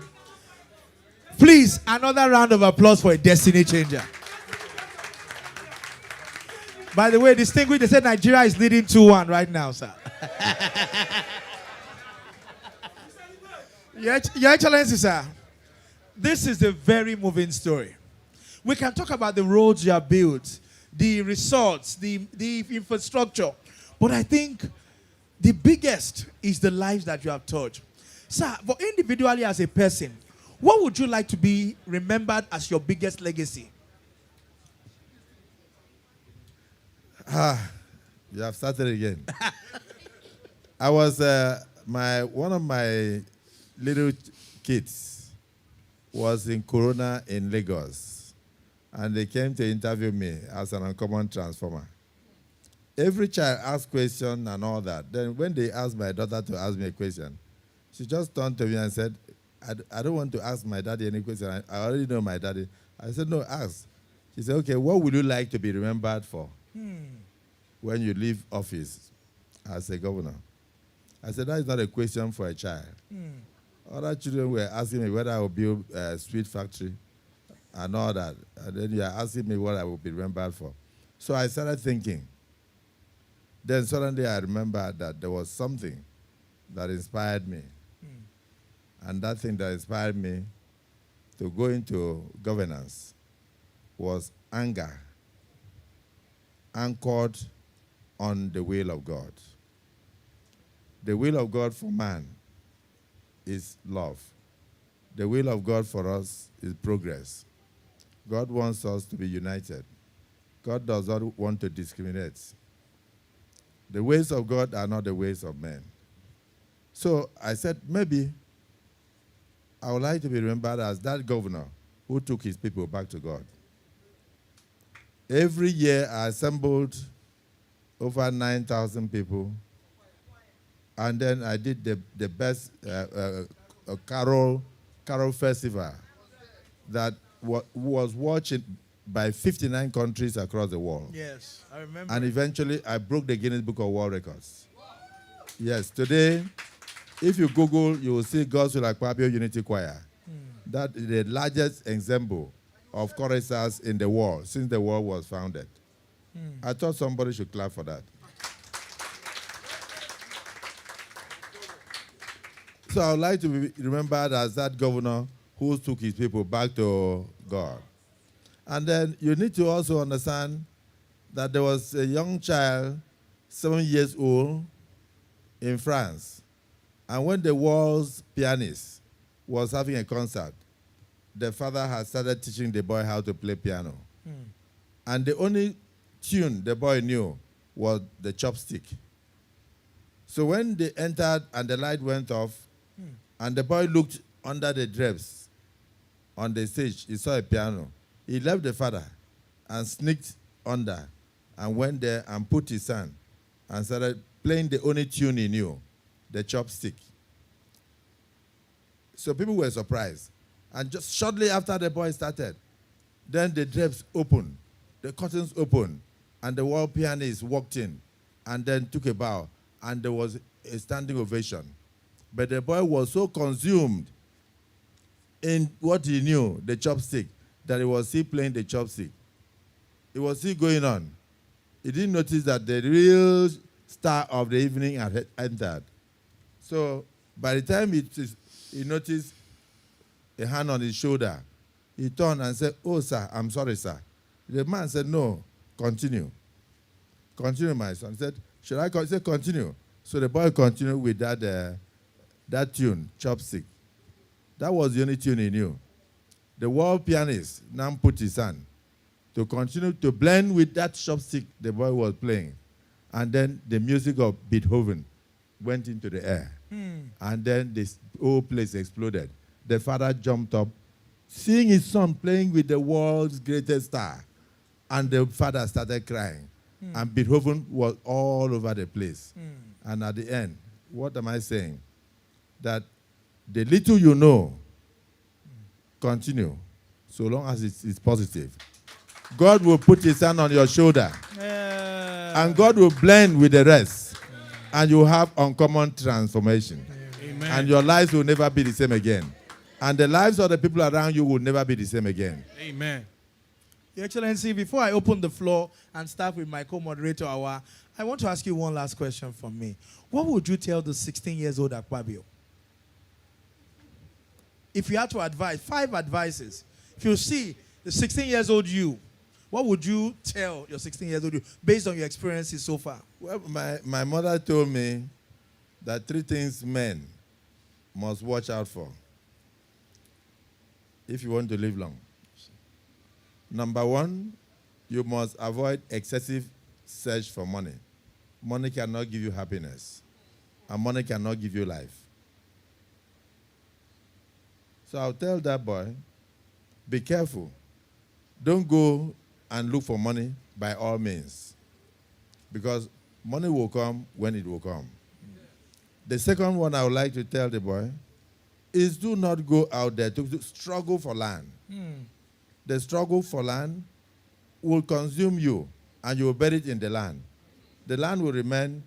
please, another round of applause for a destiny changer. By the way, distinguished, they said Nigeria is leading 2-1 right now, sir. Your Excellency, sir, this is a very moving story. We can talk about the roads you have built, the resorts, the infrastructure, but I think the biggest is the lives that you have touched. Sir, but individually as a person, what would you like to be remembered as your biggest legacy? You have started again. I was one of my little kids was in Corona in Lagos, and they came to interview me as an uncommon transformer. Every child asked questions and all that. Then when they asked my daughter to ask me a question, she just turned to me and said, I don't want to ask my daddy any question. I already know my daddy. I said, no, ask. She said, okay, what would you like to be remembered for when you leave office as a governor? I said, that is not a question for a child. Other children were asking me whether I would build a sweet factory and all that. And then you are asking me what I would be remembered for. So I started thinking. Then suddenly I remembered that there was something that inspired me. And that thing that inspired me to go into governance was anger, anchored on the will of God. The will of God for man is love. The will of God for us is progress. God wants us to be united. God does not want to discriminate. The ways of God are not the ways of men. So I said, maybe I would like to be remembered as that governor who took his people back to God. Every year I assembled over 9,000 people, and then I did the best carol festival that was watched by 59 countries across the world. Yes, I remember. And eventually I broke the Guinness Book of World Records. Yes, today, if you Google, you will see Godswill Akpabio Unity Choir. That is the largest ensemble of choristers in the world since the world was founded. I thought somebody should clap for that. So I would like to be remembered as that governor who took his people back to God. And then you need to also understand that there was a young child, 7 years old, in France. And when the world's pianist was having a concert, the father had started teaching the boy how to play piano. And the only tune the boy knew was the chopstick. So when they entered and the light went off, and the boy looked under the drapes on the stage, he saw a piano. He left the father and sneaked under and went there and put his hand and started playing the only tune he knew, the chopstick. So people were surprised. And just shortly after the boy started, then the drapes opened, the curtains opened, and the world pianist walked in and then took a bow, and there was a standing ovation. But the boy was so consumed in what he knew, the chopstick, that he was still playing the chopstick. It was still going on. He didn't notice that the real star of the evening had entered. So by the time he noticed a hand on his shoulder, he turned and said, "Oh, sir, I'm sorry, sir." The man said, "No, continue. Continue, my son." He said, "Should I say continue?" So the boy continued with that tune, chopstick. That was the only tune he knew. The world pianist now put his hand to continue to blend with that chopstick the boy was playing. And then the music of Beethoven went into the air. And then this whole place exploded. The father jumped up, seeing his son playing with the world's greatest star. And the father started crying. And Beethoven was all over the place. And at the end, what am I saying? That the little you know, continue, so long as it's positive. God will put his hand on your shoulder. And God will blend with the rest. And you have uncommon transformation. Amen. And your lives will never be the same again. And the lives of the people around you will never be the same again. Amen. Your Excellency, before I open the floor and start with my co-moderator, I want to ask you one last question from me. What would you tell the 16-years-old Akpabio? If you had to advise, 5 advices. If you see the 16-years-old you, what would you tell your 16-years-old you based on your experiences so far? Well, my mother told me that 3 things men must watch out for if you want to live long. Number 1, you must avoid excessive search for money. Money cannot give you happiness, and money cannot give you life. So I'll tell that boy, be careful. Don't go and look for money by all means, because money will come when it will come. The second one I would like to tell the boy is do not go out there to struggle for land. The struggle for land will consume you, and you will bury it in the land. The land will remain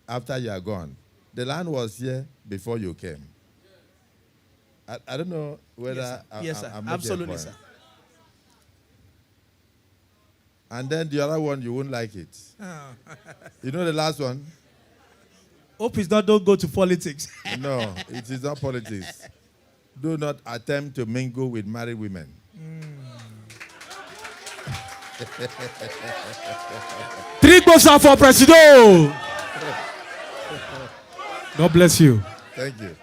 after you are gone. The land was here before you came. I don't know whether yes, sir. I'm making a Absolutely, point. sir. And then the other one, you won't like it. You know the last one? Hope it's not don't go to politics. No, it is not politics. Do not attempt to mingle with married women. Three bossa for Presido. God bless you. Thank you.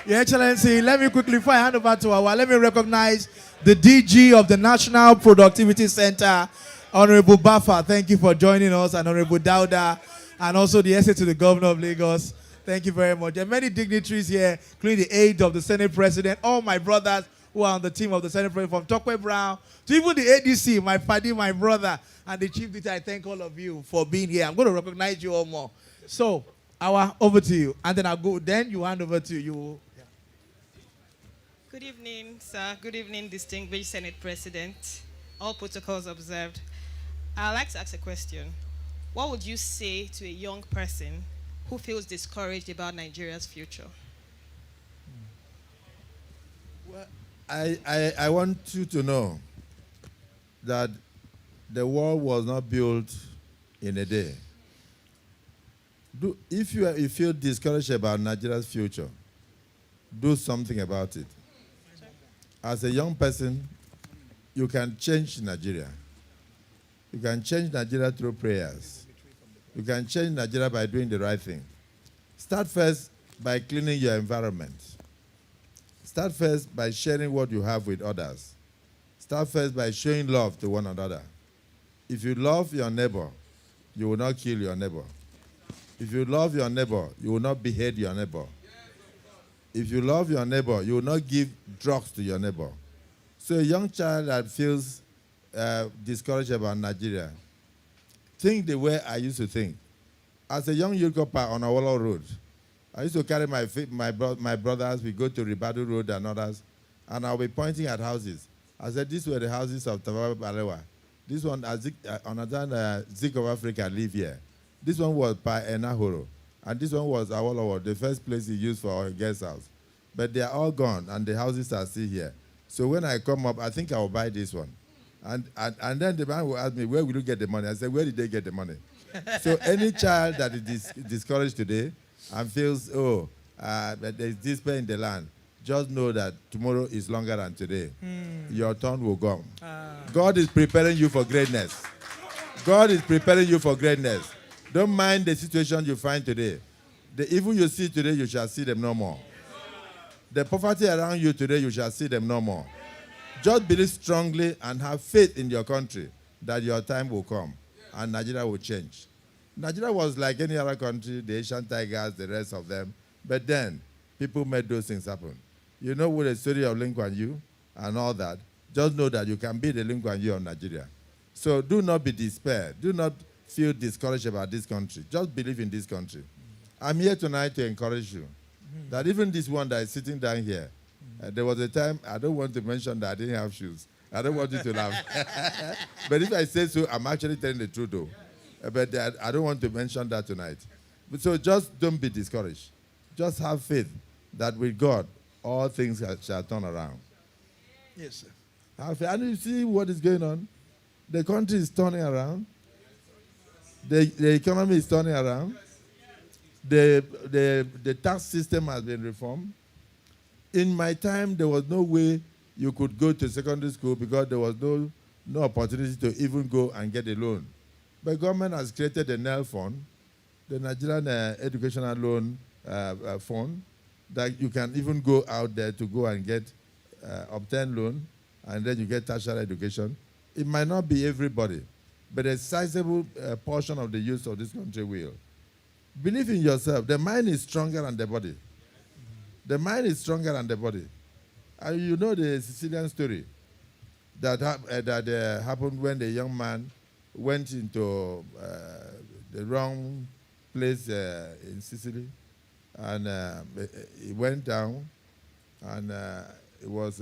Your Excellency, let me quickly, before I hand over to let me recognize the DG of the National Productivity Center, Honorable Bafa. Thank you for joining us, and Honorable Dauda, and also the essay to the Governor of Lagos. Thank you very much. There are many dignitaries here, including the aide of the Senate President, all my brothers who are on the team of the Senate President, from Tokwe Brown to even the ADC, my paddy, my brother, and the Chief Deputy. I thank all of you for being here. I'm going to recognize you all more. So, over to you, and then I'll go. Then you hand over to you. Good evening, sir. Good evening, distinguished Senate President. All protocols observed. I'd like to ask a question. What would you say to a young person who feels discouraged about Nigeria's future? Well, I want you to know that the world was not built in a day. If you feel discouraged about Nigeria's future, do something about it. As a young person, you can change Nigeria. You can change Nigeria through prayers. You can change Nigeria by doing the right thing. Start first by cleaning your environment. Start first by sharing what you have with others. Start first by showing love to one another. If you love your neighbor, you will not kill your neighbor. If you love your neighbor, you will not behead your neighbor. If you love your neighbor, you will not give drugs to your neighbor. So a young child that feels discouraged about Nigeria, think the way I used to think. As a young youth copper on Awolo Road, I used to carry my brothers. We go to Ribadu Road and others, and I'll be pointing at houses. I said, these were the houses of Tafawa Balewa. This one, another Zik of Africa live here. This one was by Enahoro. And this one was Awolowo, the first place he used for a guest house. But they are all gone, and the houses are still here. So when I come up, I think I will buy this one. And then the man will ask me, where will you get the money? I said, where did they get the money? So any child that is discouraged today and feels, that there is despair in the land, just know that tomorrow is longer than today. Your turn will come. God is preparing you for greatness. God is preparing you for greatness. Don't mind the situation you find today. The evil you see today, you shall see them no more. The poverty around you today, you shall see them no more. Just believe strongly and have faith in your country that your time will come and Nigeria will change. Nigeria was like any other country, the Asian tigers, the rest of them. But then, people made those things happen. You know, with the story of Lee Kuan Yew and all that, just know that you can be the Lee Kuan Yew of Nigeria. So do not be despaired. Do not feel discouraged about this country. Just believe in this country. I'm here tonight to encourage you that even this one that is sitting down here, there was a time, I don't want to mention that I didn't have shoes. I don't want you to laugh. But if I say so, I'm actually telling the truth though. But I don't want to mention that tonight. But so just don't be discouraged. Just have faith that with God, all things shall turn around. Yes, sir. Have faith. And you see what is going on? The country is turning around. The economy is turning around. The tax system has been reformed. In my time, there was no way you could go to secondary school because there was no opportunity to even go and get a loan. But government has created the NEL fund, the Nigerian Educational Loan Fund, that you can even go out there to go and get obtain loan, and then you get tertiary education. It might not be everybody, but a sizable portion of the youth of this country will. Believe in yourself. The mind is stronger than the body. The mind is stronger than the body. And you know the Sicilian story that happened when the young man went into the wrong place in Sicily, and he went down, and he was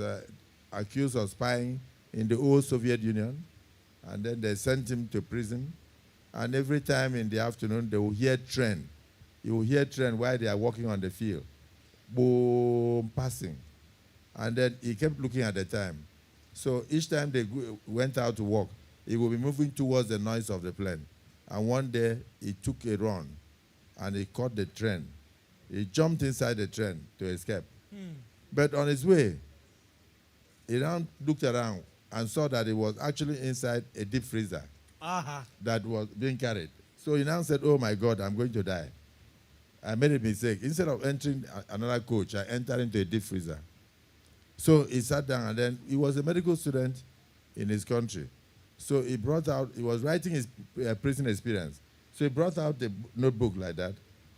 accused of spying in the old Soviet Union, and then they sent him to prison. And every time in the afternoon, they will hear train. You will hear train while they are walking on the field. Boom, passing. And then he kept looking at the time. So each time they went out to walk, he would be moving towards the noise of the plane. And one day, he took a run, and he caught the train. He jumped inside the train to escape. But on his way, he now looked around and saw that he was actually inside a deep freezer that was being carried. So he now said, oh my God, I'm going to die. I made a mistake. Instead of entering another coach, I entered into a deep freezer. So he sat down, and then he was a medical student in his country. So he was writing his prison experience. So he brought out the notebook like that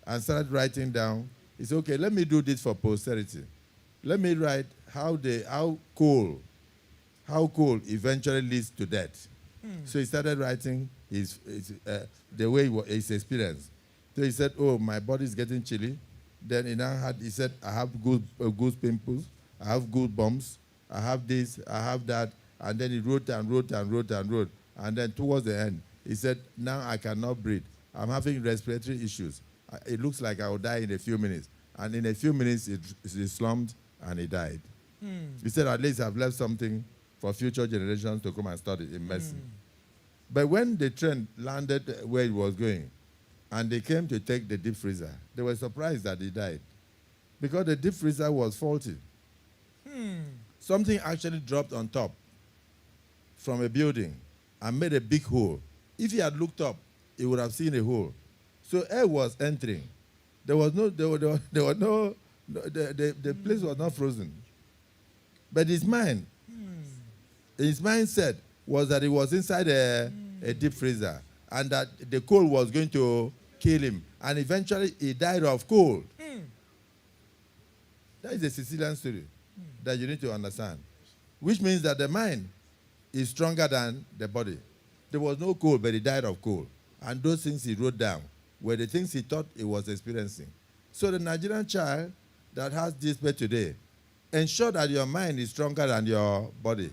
and started writing down. He said, okay, let me do this for posterity. Let me write how coal eventually leads to death. So he started writing the way his experience. So he said, oh, my body is getting chilly. Then he said, I have goose pimples, I have goose bumps, I have this, I have that. And then he wrote and wrote and wrote and wrote. And then towards the end, he said, now I cannot breathe. I'm having respiratory issues. It looks like I will die in a few minutes. And in a few minutes, he slumped and he died. He said, at least I've left something for future generations to come and study in medicine. But when the train landed where it was going, and they came to take the deep freezer, they were surprised that he died because the deep freezer was faulty. Something actually dropped on top from a building and made a big hole. If he had looked up, he would have seen a hole. So air was entering. The place was not frozen. But his mindset was that he was inside a deep freezer and that the cold was going to kill him. And eventually he died of cold. That is a Sicilian story that you need to understand. Which means that the mind is stronger than the body. There was no cold, but he died of cold. And those things he wrote down were the things he thought he was experiencing. So the Nigerian child that has this birth today, ensure that your mind is stronger than your body.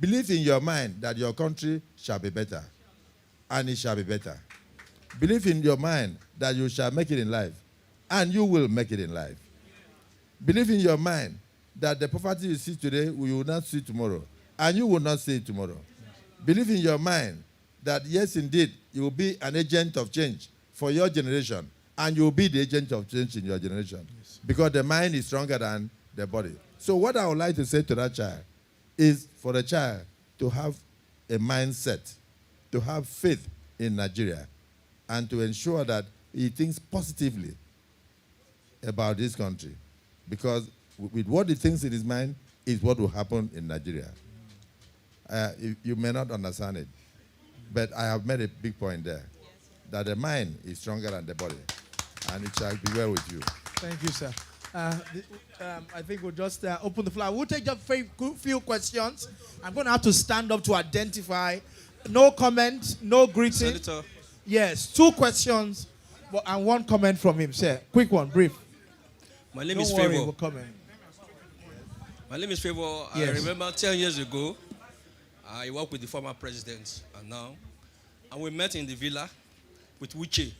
Believe in your mind that your country shall be better, and it shall be better. Believe in your mind that you shall make it in life, and you will make it in life. Believe in your mind that the poverty you see today, you will not see tomorrow, and you will not see it tomorrow. Believe in your mind that, yes, indeed, you will be an agent of change for your generation, and you will be the agent of change in your generation, because the mind is stronger than the body. So what I would like to say to that child is for the child to have a mindset, to have faith in Nigeria, and to ensure that he thinks positively about this country. Because with what he thinks in his mind is what will happen in Nigeria. You may not understand it, but I have made a big point there, that the mind is stronger than the body, and it shall be well with you. Thank you, sir. I think we'll just open the floor. We'll take just a few questions. I'm going to have to stand up to identify. No comment, no greeting. Senator. Yes, 2 questions and 1 comment from him, sir. Quick one, brief. My name Don't is worry, Favor. we'll come in. My name is Favor. Yes. I remember 10 years ago, I worked with the former president and now. And we met in the villa with Uche.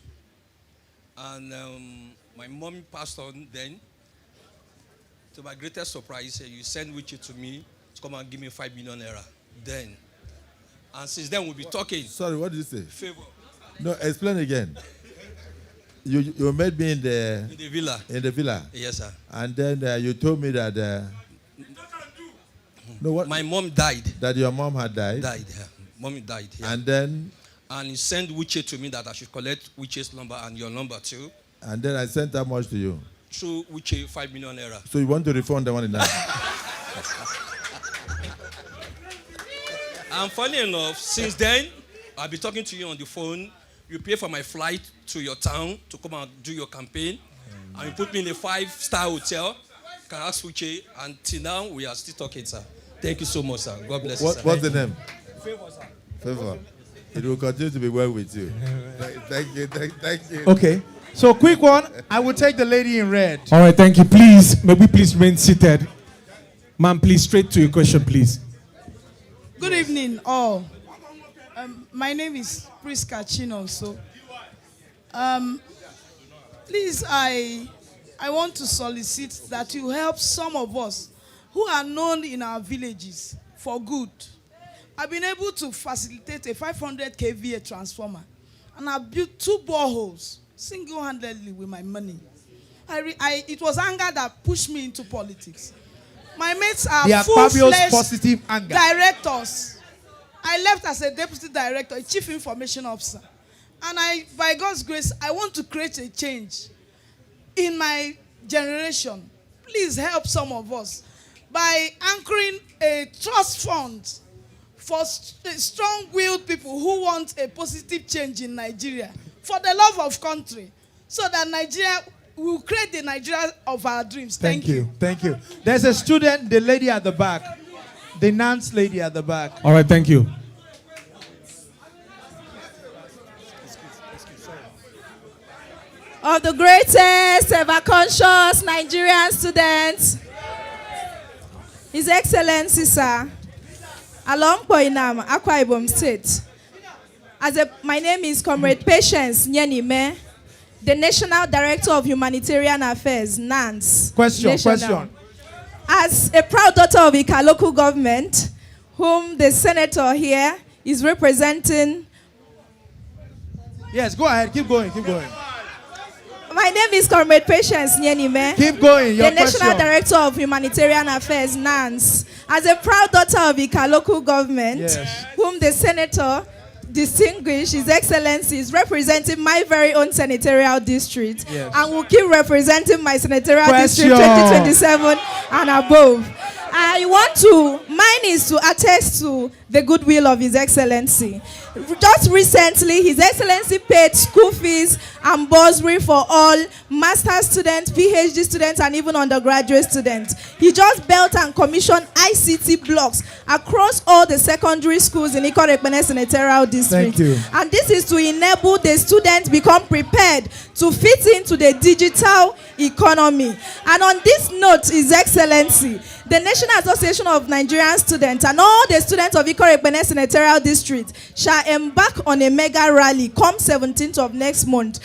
And my mom passed on then. To my greatest surprise, you sent Uche to me to come and give me 5 million naira then. And since then, we'll be talking. Sorry, what did you say? Favor. No, explain again. You met me in the villa. In the villa. Yes, sir. And then you told me that no, what? My mom died. That your mom had died. Died. Yeah. Mommy died. Yeah. And then. And he sent Uche to me that I should collect Uche's number and your number too. And then I sent how much to you? Through Uche 5 million naira. So you want to refund the money now? And funny enough, since then, I'll be talking to you on the phone. You pay for my flight to your town to come and do your campaign. And you put me in a 5-star hotel. Can ask Uche. Until now, we are still talking, sir. Thank you so much, sir. God bless you, sir. What's the name? Favor, sir. Favor. It will continue to be well with you. Thank you. Thank you. Okay. So, quick one. I will take the lady in red. All right, thank you. Please, may we please remain seated. Ma'am, please, straight to your question, please. Good evening, all. My name is Priska Chino. So, please, I want to solicit that you help some of us who are known in our villages for good. I've been able to facilitate a 500 kVA transformer, and I've built 2 boreholes single-handedly with my money. It was anger that pushed me into politics. My mates are full-fledged directors. I left as a deputy director, a chief information officer. And by God's grace, I want to create a change in my generation. Please help some of us by anchoring a trust fund for strong-willed people who want a positive change in Nigeria for the love of country, so that Nigeria will create the Nigeria of our dreams. Thank you. Thank you. There's a student, the lady at the back, the Nance lady at the back. All right, thank you. Of the greatest ever conscious Nigerian students, His Excellency, sir, along Poinam, Akwa Ibom State. My name is Comrade Patience Nyenime, the National Director of Humanitarian Affairs, NANS. Question. As a proud daughter of Ika local government, whom the senator here is representing. Yes, go ahead. Keep going. My name is Comrade Patience Nyenime. Keep going. The National Director of Humanitarian Affairs, NANS. As a proud daughter of Ika local government, whom the senator distinguished, His Excellency, is representing my very own senatorial district, and will keep representing my senatorial district 2027 and above. Mine is to attest to the goodwill of His Excellency. Just recently, His Excellency paid school fees and bursary for all master's students, PhD students, and even undergraduate students. He just built and commissioned ICT blocks across all the secondary schools in Ikot-Ekpene Senatorial District. Thank you. And this is to enable the students become prepared to fit into the digital economy. And on this note, His Excellency, the National Association of Nigerian Students and all the students of Ikot-Ekpene Senatorial District shall embark on a mega rally come 17th of next month,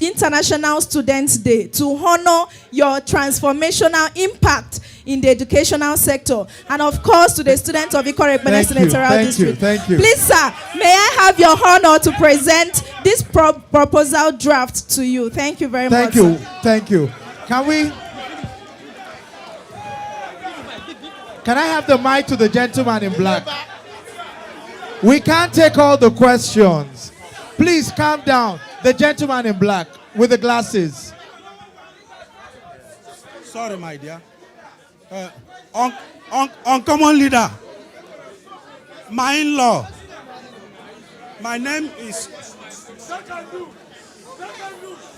International Students' Day, to honor your transformational impact in the educational sector. And of course, to the students of Ikot-Ekpene Senatorial District. Thank you. Please, sir, may I have your honor to present this proposal draft to you? Thank you very much. Thank you. Can I have the mic to the gentleman in black? We can't take all the questions. Please calm down. The gentleman in black with the glasses. Sorry, my dear. Uncommon leader. My in-law. My name is.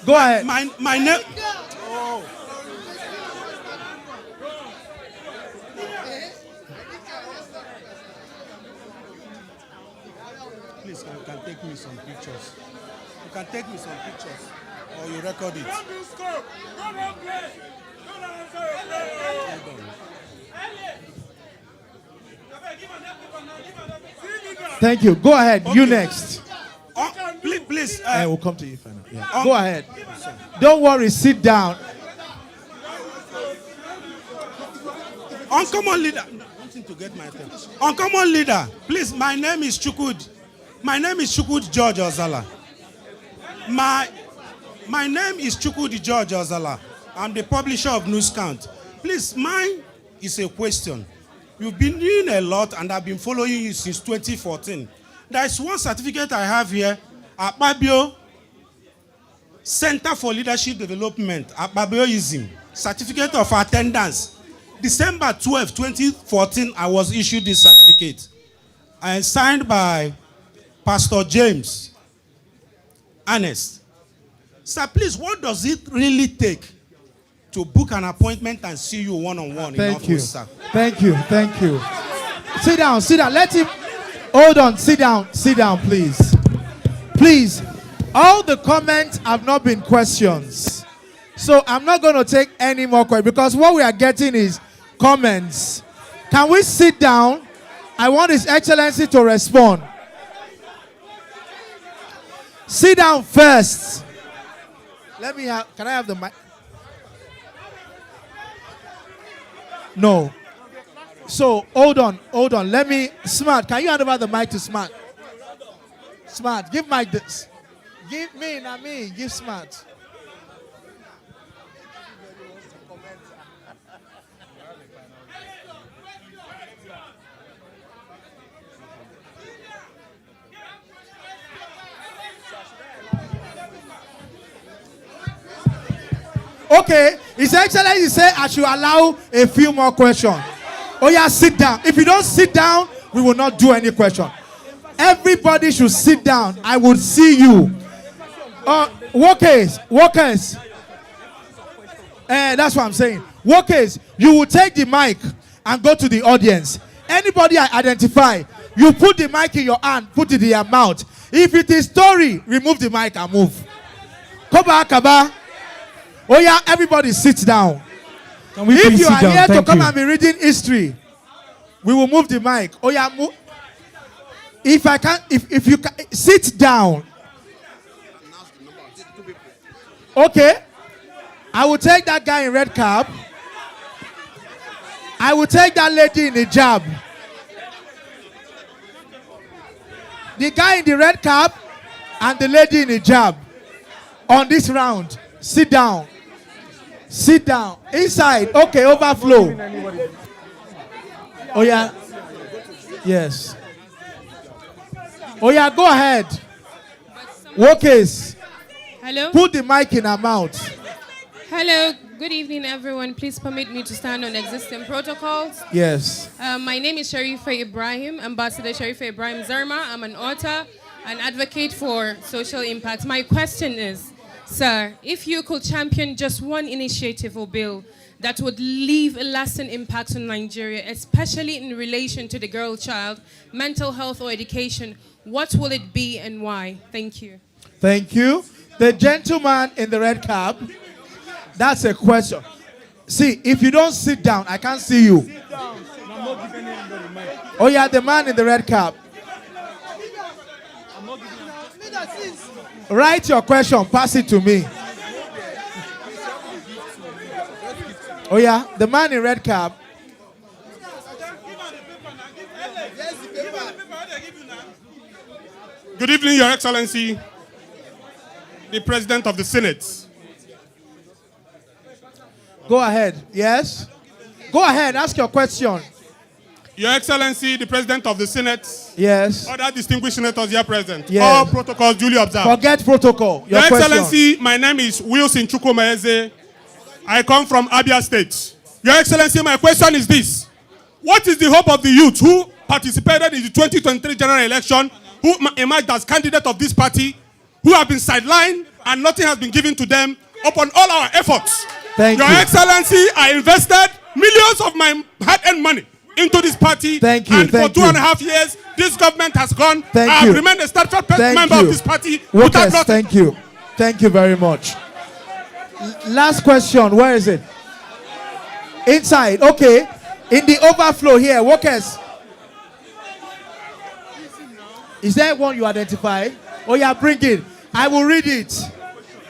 Go ahead. My name. Oh. Please, you can take me some pictures. You can take me some pictures, or you record it. Thank you. Go ahead. Okay. You next. Please. We'll come to you final. Yeah. Go ahead. Don't worry. Sit down. Uncommon leader. To get my attention. Uncommon leader. Please. My name is Chukud. My name is Chukud George Ozala. My name is Chukud George Ozala. I'm the publisher of News Count. Please, mine is a question. You've been doing a lot, and I've been following you since 2014. There is one certificate I have here, Akpabio Center for Leadership Development, Akpabioism, Certificate of Attendance. December 12, 2014, I was issued this certificate. And signed by Pastor James Ernest. Sir, please, what does it really take to book an appointment and see you one-on-one in office, sir? Thank you. Sit down. Let him. Hold on. Sit down, please. Please. All the comments have not been questions. So I'm not going to take any more questions because what we are getting is comments. Can we sit down? I want His Excellency to respond. Sit down first. Can I have the mic? No. So, hold on. Smart, can you hand over the mic to Smart? Smart, give Mike this. Give me, not me. Give Smart. Okay, His Excellency said I should allow a few more questions. Oh yeah, sit down. If you don't sit down, we will not do any question. Everybody should sit down. I will see you. Workers. That's what I'm saying. Workers, you will take the mic and go to the audience. Anybody I identify, you put the mic in your hand, put it in your mouth. If it is story, remove the mic and move. Kaba. Oh yeah, everybody sit down. If you are here to come and be reading history, we will move the mic. Oh yeah, move. If you can, sit down. Okay. I will take that guy in red cap. I will take that lady in hijab. The guy in the red cap and the lady in hijab on this round. Sit down. Inside. Okay, overflow. Oh yeah. Yes. Oh yeah, go ahead. Workers. Hello. Put the mic in her mouth. Hello. Good evening, everyone. Please permit me to stand on existing protocols. Yes. My name is Sharifa Ibrahim, Ambassador Sharifa Ibrahim Zerma. I'm an author, an advocate for social impact. My question is, sir, if you could champion just one initiative or bill that would leave a lasting impact on Nigeria, especially in relation to the girl child, mental health or education, what will it be and why? Thank you. Thank you. The gentleman in the red cap, that's a question. See, if you don't sit down, I can't see you. Oh yeah, the man in the red cap. Write your question, pass it to me. Oh yeah, the man in red cap. Good evening, Your Excellency, the President of the Senate. Go ahead. Yes? Go ahead, ask your question. Your Excellency, the President of the Senate. Yes. Other distinguished senators here present. Yes. All protocols duly observed. Forget protocol. Your question. Excellency, my name is Wilson Chukwumaeze. I come from Abia State. Your Excellency, my question is this. What is the hope of the youth who participated in the 2023 general election, who emerged as candidate of this party, who have been sidelined and nothing has been given to them upon all our efforts? Thank Your you. Excellency, I invested millions of my hard-earned money into this party. Thank you. And Thank for 2.5 years, this government has gone. Thank I you. have remained a steadfast member of this party. Workers, thank you. Thank you very much. Last question. Where is it? Inside. Okay. In the overflow here. Workers. Is there one you identify? Oh yeah, bring it. I will read it.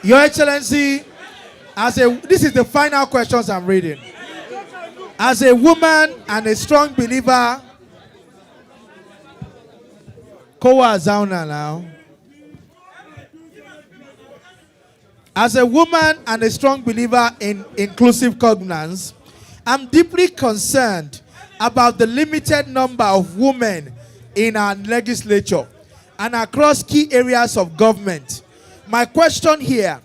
Your Excellency, this is the final questions I'm reading. As a woman and a strong believer, Kowa Zauna now. As a woman and a strong believer in inclusive governance, I'm deeply concerned about the limited number of women in our legislature and across key areas of government. My question here,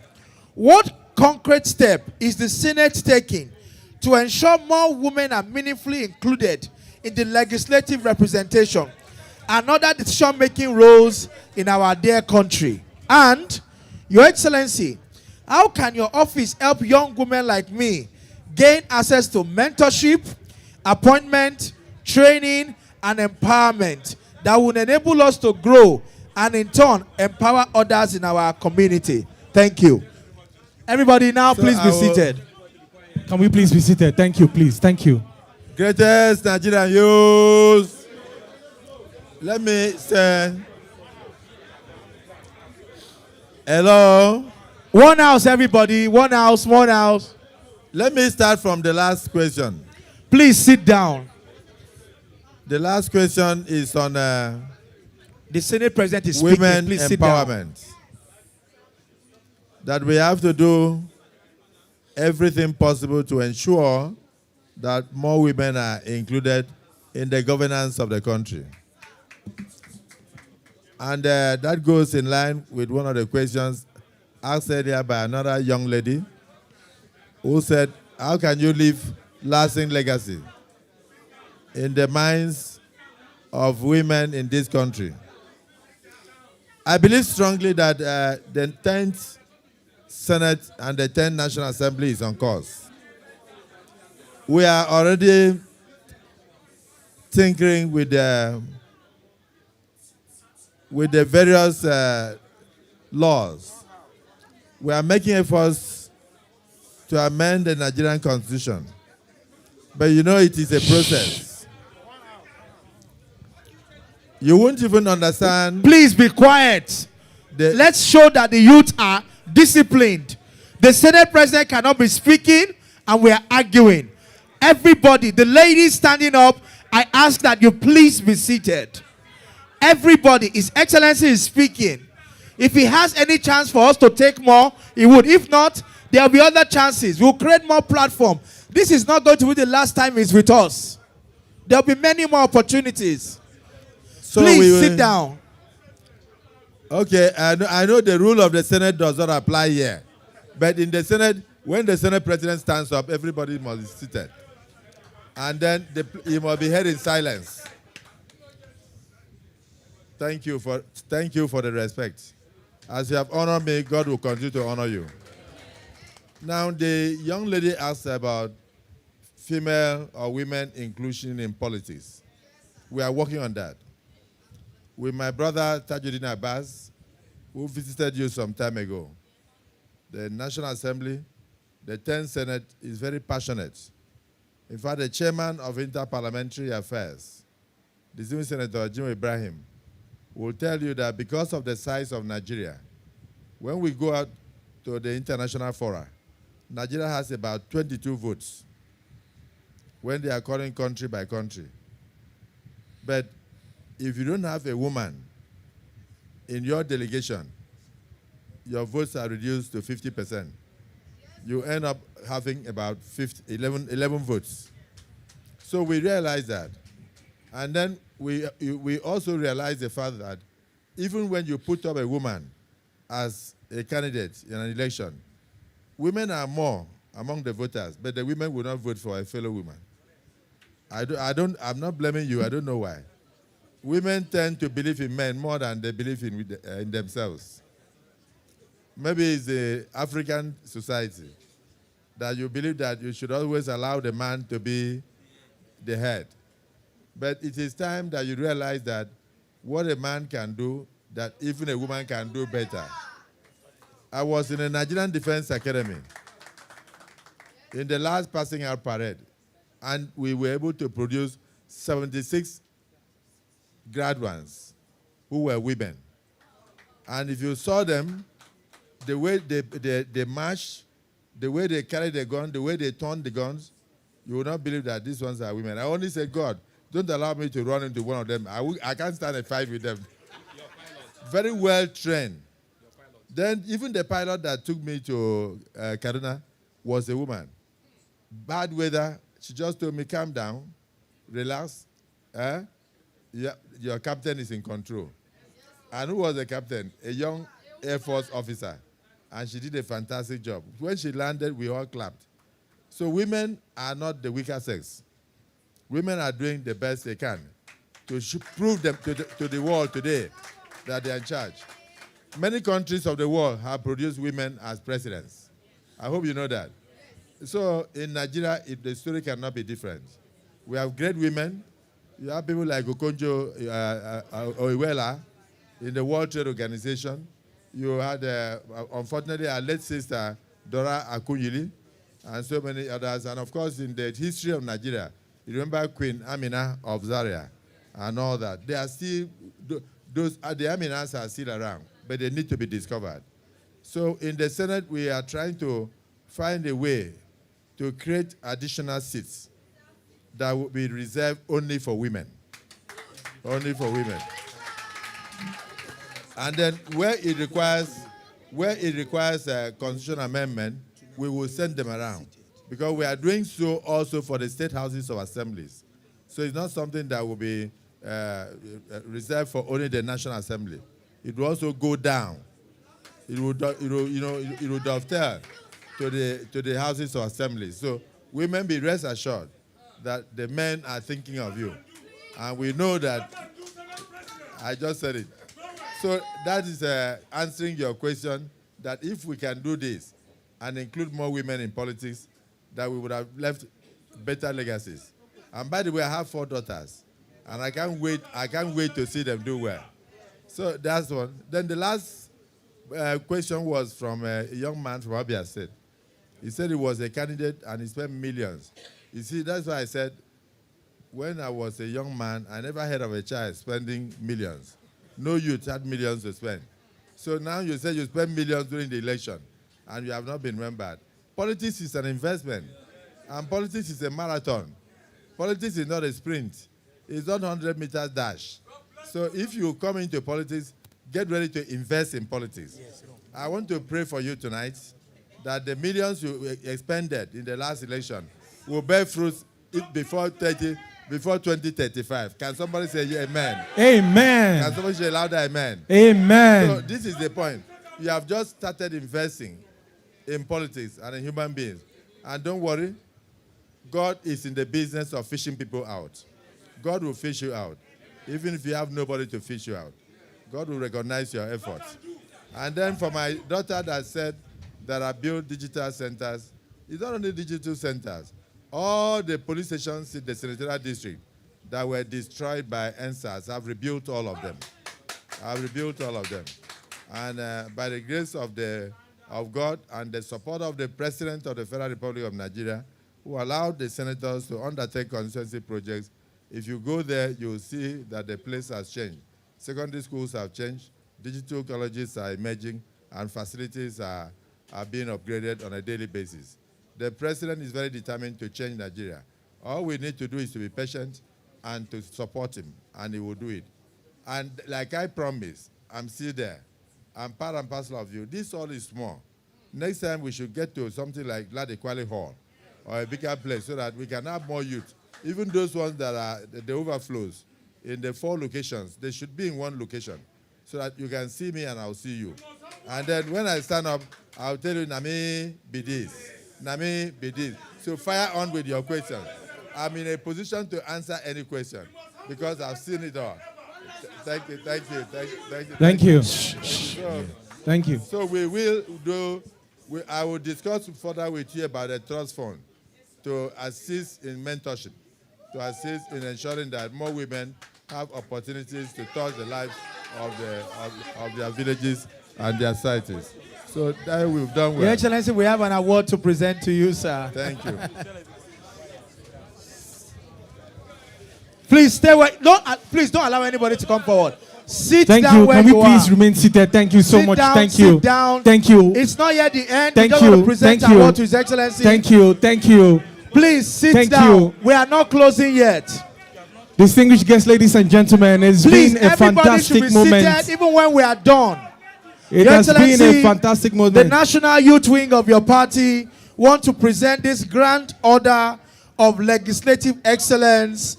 what concrete step is the Senate taking to ensure more women are meaningfully included in the legislative representation and other decision-making roles in our dear country? And, Your Excellency, how can your office help young women like me gain access to mentorship, appointment, training, and empowerment that will enable us to grow and in turn empower others in our community? Thank you. Everybody now, please be seated. Can we please be seated? Thank you, please. Thank you. Greatest Nigerian youth. Let me say hello. One house, everybody. One house, one house. Let me start from the last question. Please sit down. The last question is on the Senate President is women speaking. Please sit down. empowerment. That we have to do everything possible to ensure that more women are included in the governance of the country. And that goes in line with one of the questions asked earlier by another young lady who said, how can you leave lasting legacy in the minds of women in this country? I believe strongly that the 10th Senate and the 10th National Assembly is on course. We are already tinkering with the various laws. We are making efforts to amend the Nigerian Constitution. But you know it is a process. You won't even understand. Please be quiet. Let's show that the youth are disciplined. The Senate President cannot be speaking and we are arguing. Everybody, the ladies standing up, I ask that you please be seated. Everybody, His Excellency is speaking. If he has any chance for us to take more, he would. If not, there will be other chances. We'll create more platform. This is not going to be the last time he's with us. There will be many more opportunities. So please sit down. Okay, I know the rule of the Senate does not apply here. But in the Senate, When the Senate President stands up, everybody must be seated. And then he must be heard in silence. Thank you for the respect. As you have honored me, God will continue to honor you. Now, the young lady asked about female or women inclusion in politics. We are working on that. With my brother Tajuddin Abbas, who visited you some time ago, the National Assembly, the 10th Senate is very passionate. In fact, the chairman of Interparliamentary Affairs, the distinguished Senator Jim Ibrahim, will tell you that because of the size of Nigeria, when we go out to the international fora, Nigeria has about 22 votes when they are calling country by country. But if you don't have a woman in your delegation, your votes are reduced to 50%. You end up having about 11 votes. So we realize that. And then we also realize the fact that even when you put up a woman as a candidate in an election, women are more among the voters, but the women will not vote for a fellow woman. I'm not blaming you, I don't know why. Women tend to believe in men more than they believe in themselves. Maybe it's the African society that you believe that you should always allow the man to be the head. But it is time that you realize that what a man can do, that even a woman can do better. I was in a Nigerian Defense Academy in the last passing out parade, and we were able to produce 76 graduates who were women. And if you saw them, the way they march, the way they carry the gun, the way they turn the guns, you will not believe that these ones are women. I only said, God, don't allow me to run into one of them. I can't stand a fight with them. Very well trained. Then even the pilot that took me to Kaduna was a woman. Bad weather. She just told me, calm down, relax. Your captain is in control. And who was the captain? A young Air Force officer. And she did a fantastic job. When she landed, we all clapped. So women are not the weaker sex. Women are doing the best they can to prove them to the world today that they are in charge. Many countries of the world have produced women as presidents. I hope you know that. So in Nigeria, the story cannot be different. We have great women. You have people like Okonjo Iweala in the World Trade Organization. You had, unfortunately, our late sister, Dora Akunyili, and so many others. And of course, in the history of Nigeria, you remember Queen Amina of Zaria and all that. They are still, the Aminas are still around, but they need to be discovered. So in the Senate, we are trying to find a way to create additional seats that will be reserved only for women. Only for women. And then where it requires a constitutional amendment, we will send them around. Because we are doing so also for the state houses of assemblies. So it's not something that will be reserved for only the National Assembly. It will also go down. It will dovetail to the houses of assemblies. So women, be rest assured that the men are thinking of you. And we know that, I just said it. So that is answering your question, that if we can do this and include more women in politics, that we would have left better legacies. And by the way, I have 4 daughters, and I can't wait to see them do well. So that's one. Then the last question was from a young man from Abia State. He said he was a candidate and he spent millions. You see, that's why I said, when I was a young man, I never heard of a child spending millions. No youth had millions to spend. So now you say you spend millions during the election, and you have not been remembered. Politics is an investment, and politics is a marathon. Politics is not a sprint. It's not 100 meters dash. So if you come into politics, get ready to invest in politics. I want to pray for you tonight that the millions you expended in the last election will bear fruit before 2035. Can somebody say amen? Amen. Can somebody say louder amen? Amen. So this is the point. You have just started investing in politics and in human beings. And don't worry, God is in the business of fishing people out. God will fish you out. Even if you have nobody to fish you out, God will recognize your efforts. And then for my daughter that said that I built digital centers, it's not only digital centers. All the police stations in the senatorial district that were destroyed by NSAS, I've rebuilt all of them. I've rebuilt all of them. And by the grace of God and the support of the President of the Federal Republic of Nigeria, who allowed the senators to undertake constituency projects, if you go there, you'll see that the place has changed. Secondary schools have changed, digital colleges are emerging, and facilities are being upgraded on a daily basis. The President is very determined to change Nigeria. All we need to do is to be patient and to support him, and he will do it. And like I promised, I'm still there. I'm part and parcel of you. This hall is small. Next time we should get to something like Ladequale Hall or a bigger place so that we can have more youth. Even those ones that are the overflows in the 4 locations, they should be in 1 location so that you can see me and I'll see you. And then when I stand up, I'll tell you, Nami, be this. Nami, be this. So fire on with your questions. I'm in a position to answer any question because I've seen it all. Thank you, thank you, thank you, thank you. Thank you. Thank you. So we will do, I will discuss further with you about the trust fund to assist in mentorship, to assist in ensuring that more women have opportunities to touch the lives of their villages and their societies. So that we've done well. Your Excellency, we have an award to present to you, sir. Thank you. Please stay where, please don't allow anybody to come forward. Sit Thank down you. where Can we you please are. remain seated? Thank you so Sit much. down, Thank sit you. down. Thank you. It's not yet the end. Thank We're just you. going to present Thank our you. award to His Excellency. Thank you. Thank you. Please sit Thank down. you. We are not closing yet. Distinguished guests, ladies and gentlemen, it's Please, been a everybody should fantastic be moment. seated even when we are done. It Your has been Excellency, a fantastic moment. The National Youth Wing of your party want to present this grand order of legislative excellence.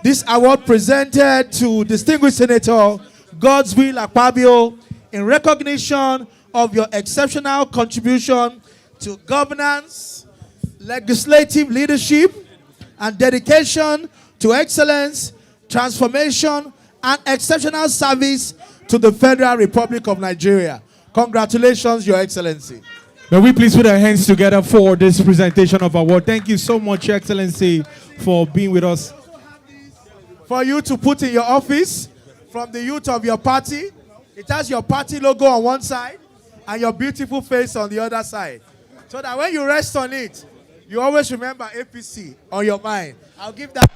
This award presented to distinguished Senator Godswill Akpabio in recognition of your exceptional contribution to governance, legislative leadership, and dedication to excellence, transformation, and exceptional service to the Federal Republic of Nigeria. Congratulations, Your Excellency. May we please put our hands together for this presentation of award. Thank you so much, Your Excellency, for being with us. For you to put in your office from the youth of your party. It has your party logo on one side and your beautiful face on the other side. So that when you rest on it, you always remember APC on your mind. I'll give that.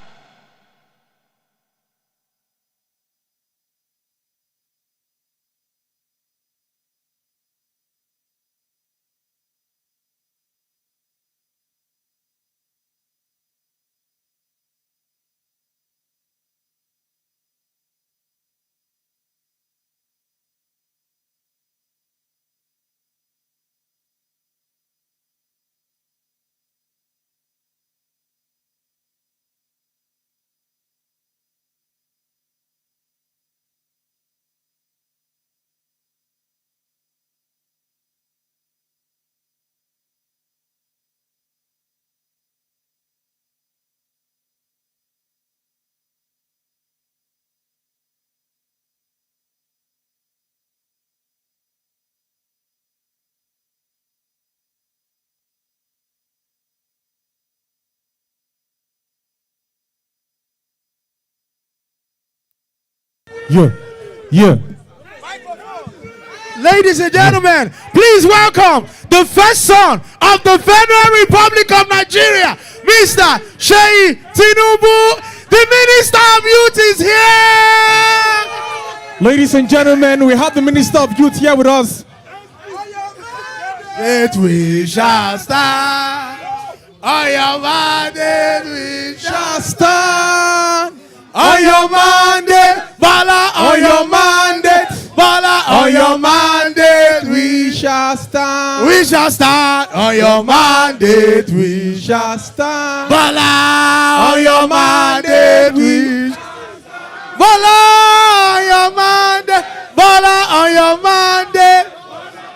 Yeah. Ladies and gentlemen, please welcome the first son of the Federal Republic of Nigeria, Mr. Sheyi Tinubu. The Minister of Youth is here. Ladies and gentlemen, we have the Minister of Youth here with us. That we shall stand. On your mandate we shall stand. On your mandate, Bala, on your mandate, Bala, on your mandate we shall stand. We shall stand. On your mandate we shall stand. Bala, on your mandate we Bala, on your mandate, Bala, on your mandate.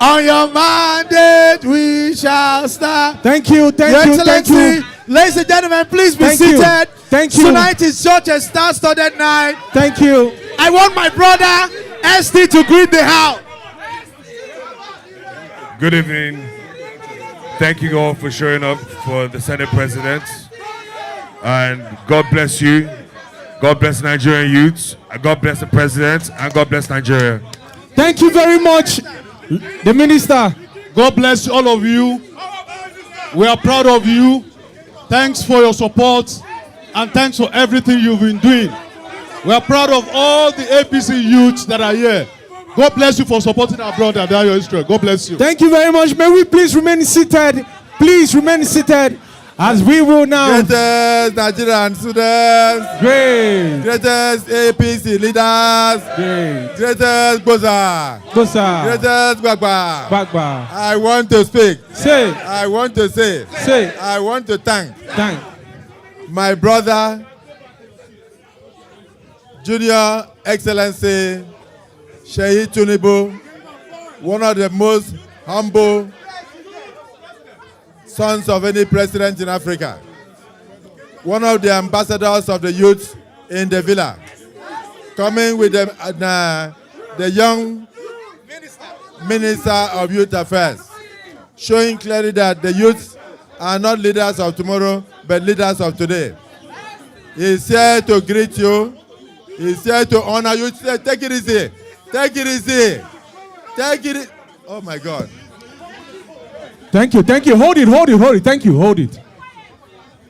On your mandate we we shall start. Thank you, Your thank you, thank Excellency, you. ladies and gentlemen, please be Thank you. seated. Thank you. Tonight is such a star-studded night. Thank you. I want my brother ST to greet the house. Good evening. Thank you all for showing up for the Senate President. And God bless you. God bless Nigerian youths. And God bless the President. And God bless Nigeria. Thank you very much, the Minister. God bless all of you. We are proud of you. Thanks for your support and thanks for everything you've been doing. We are proud of all the APC youths that are here. God bless you for supporting our brother, Dayo Israel. God bless you. Thank you very much. May we please remain seated. Please remain seated as we will now. Greatest Nigerian students. Great. Greatest APC leaders. Great. Greatest Boza. Boza. Greatest Gbagba. Gbagba. I want to speak. Say. I want to say. Say. I want to thank. Thank. My brother, Junior Excellency Sheyi Tunibu, one of the most humble sons of any president in Africa, one of the ambassadors of the youth in the villa, coming with the young Minister of Youth Affairs, showing clearly that the youth are not leaders of tomorrow, but leaders of today. He's here to greet you. He's here to honor you. Take it easy. Take it easy. Take it. Oh my God. Thank you, thank you. Hold it, hold it, hold it. Thank you, hold it.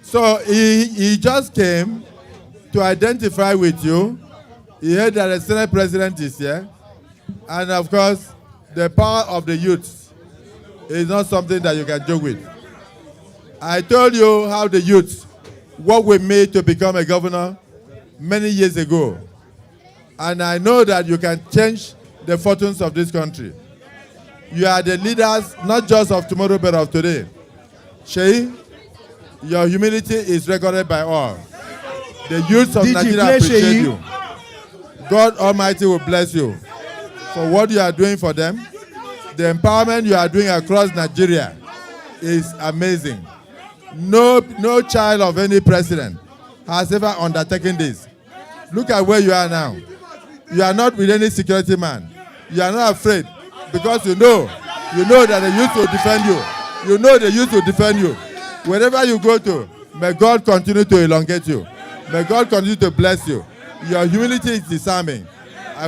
So he just came to identify with you. He heard that the Senate President is here. And of course, the power of the youth is not something that you can joke with. I told you how the youth worked with me to become a governor many years ago. And I know that you can change the fortunes of this country. You are the leaders, not just of tomorrow, but of today. Sheyi, your humility is recorded by all. The youth of Nigeria appreciate you. God Almighty will bless you for what you are doing for them. The empowerment you are doing across Nigeria is amazing. No child of any president has ever undertaken this. Look at where you are now. You are not with any security man. You are not afraid because you know that the youth will defend you. You know the youth will defend you. Wherever you go to, may God continue to elongate you. May God continue to bless you. Your humility is disarming.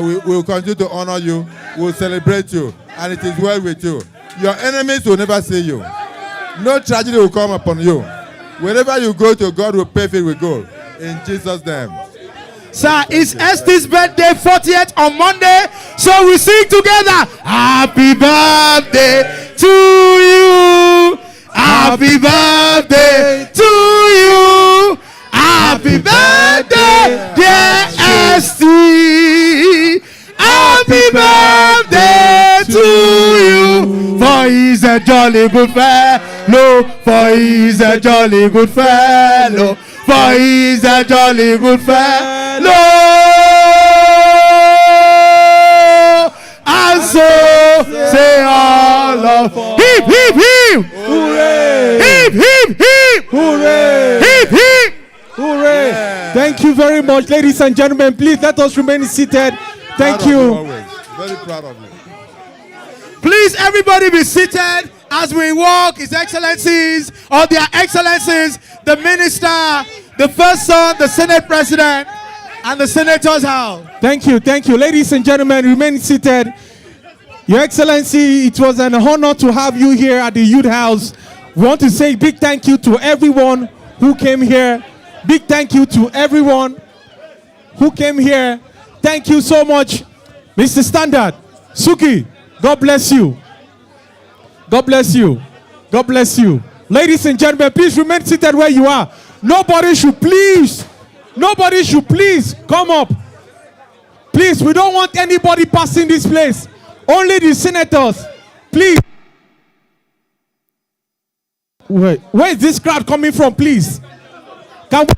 We will continue to honor you. We will celebrate you. And it is well with you. Your enemies will never see you. No tragedy will come upon you. Wherever you go to, God will pave it with gold. In Jesus' name. Sir, it's ST's birthday, 40th on Monday. So we sing together. Happy birthday to you. Happy birthday to you. Happy birthday, dear ST. Happy birthday to you. For he's a jolly good fellow. For he's a jolly good fellow. For he's a jolly good fellow. And so say all of hip, hip, hip. Hooray! Hip, hip, hip. Hooray! Hip, hip. Hooray! Yeah. Thank you very much, ladies and gentlemen. Please let us remain seated. Thank you. Always. Very proud of you. Please, everybody be seated as we walk His Excellencies or their Excellencies, the Minister, the First Son, the Senate President, and the Senator's House. Thank you, thank you. Ladies and gentlemen, remain seated. Your Excellency, it was an honor to have you here at the Youth House. We want to say big thank you to everyone who came here. Big thank you to everyone who came here. Thank you so much, Mr. Standard. Suki, God bless you. God bless you. God bless you. Ladies and gentlemen, please remain seated where you are. Nobody should please come up. Please, we don't want anybody passing this place. Only the senators. Please. Wait, where is this crowd coming from, please? Can we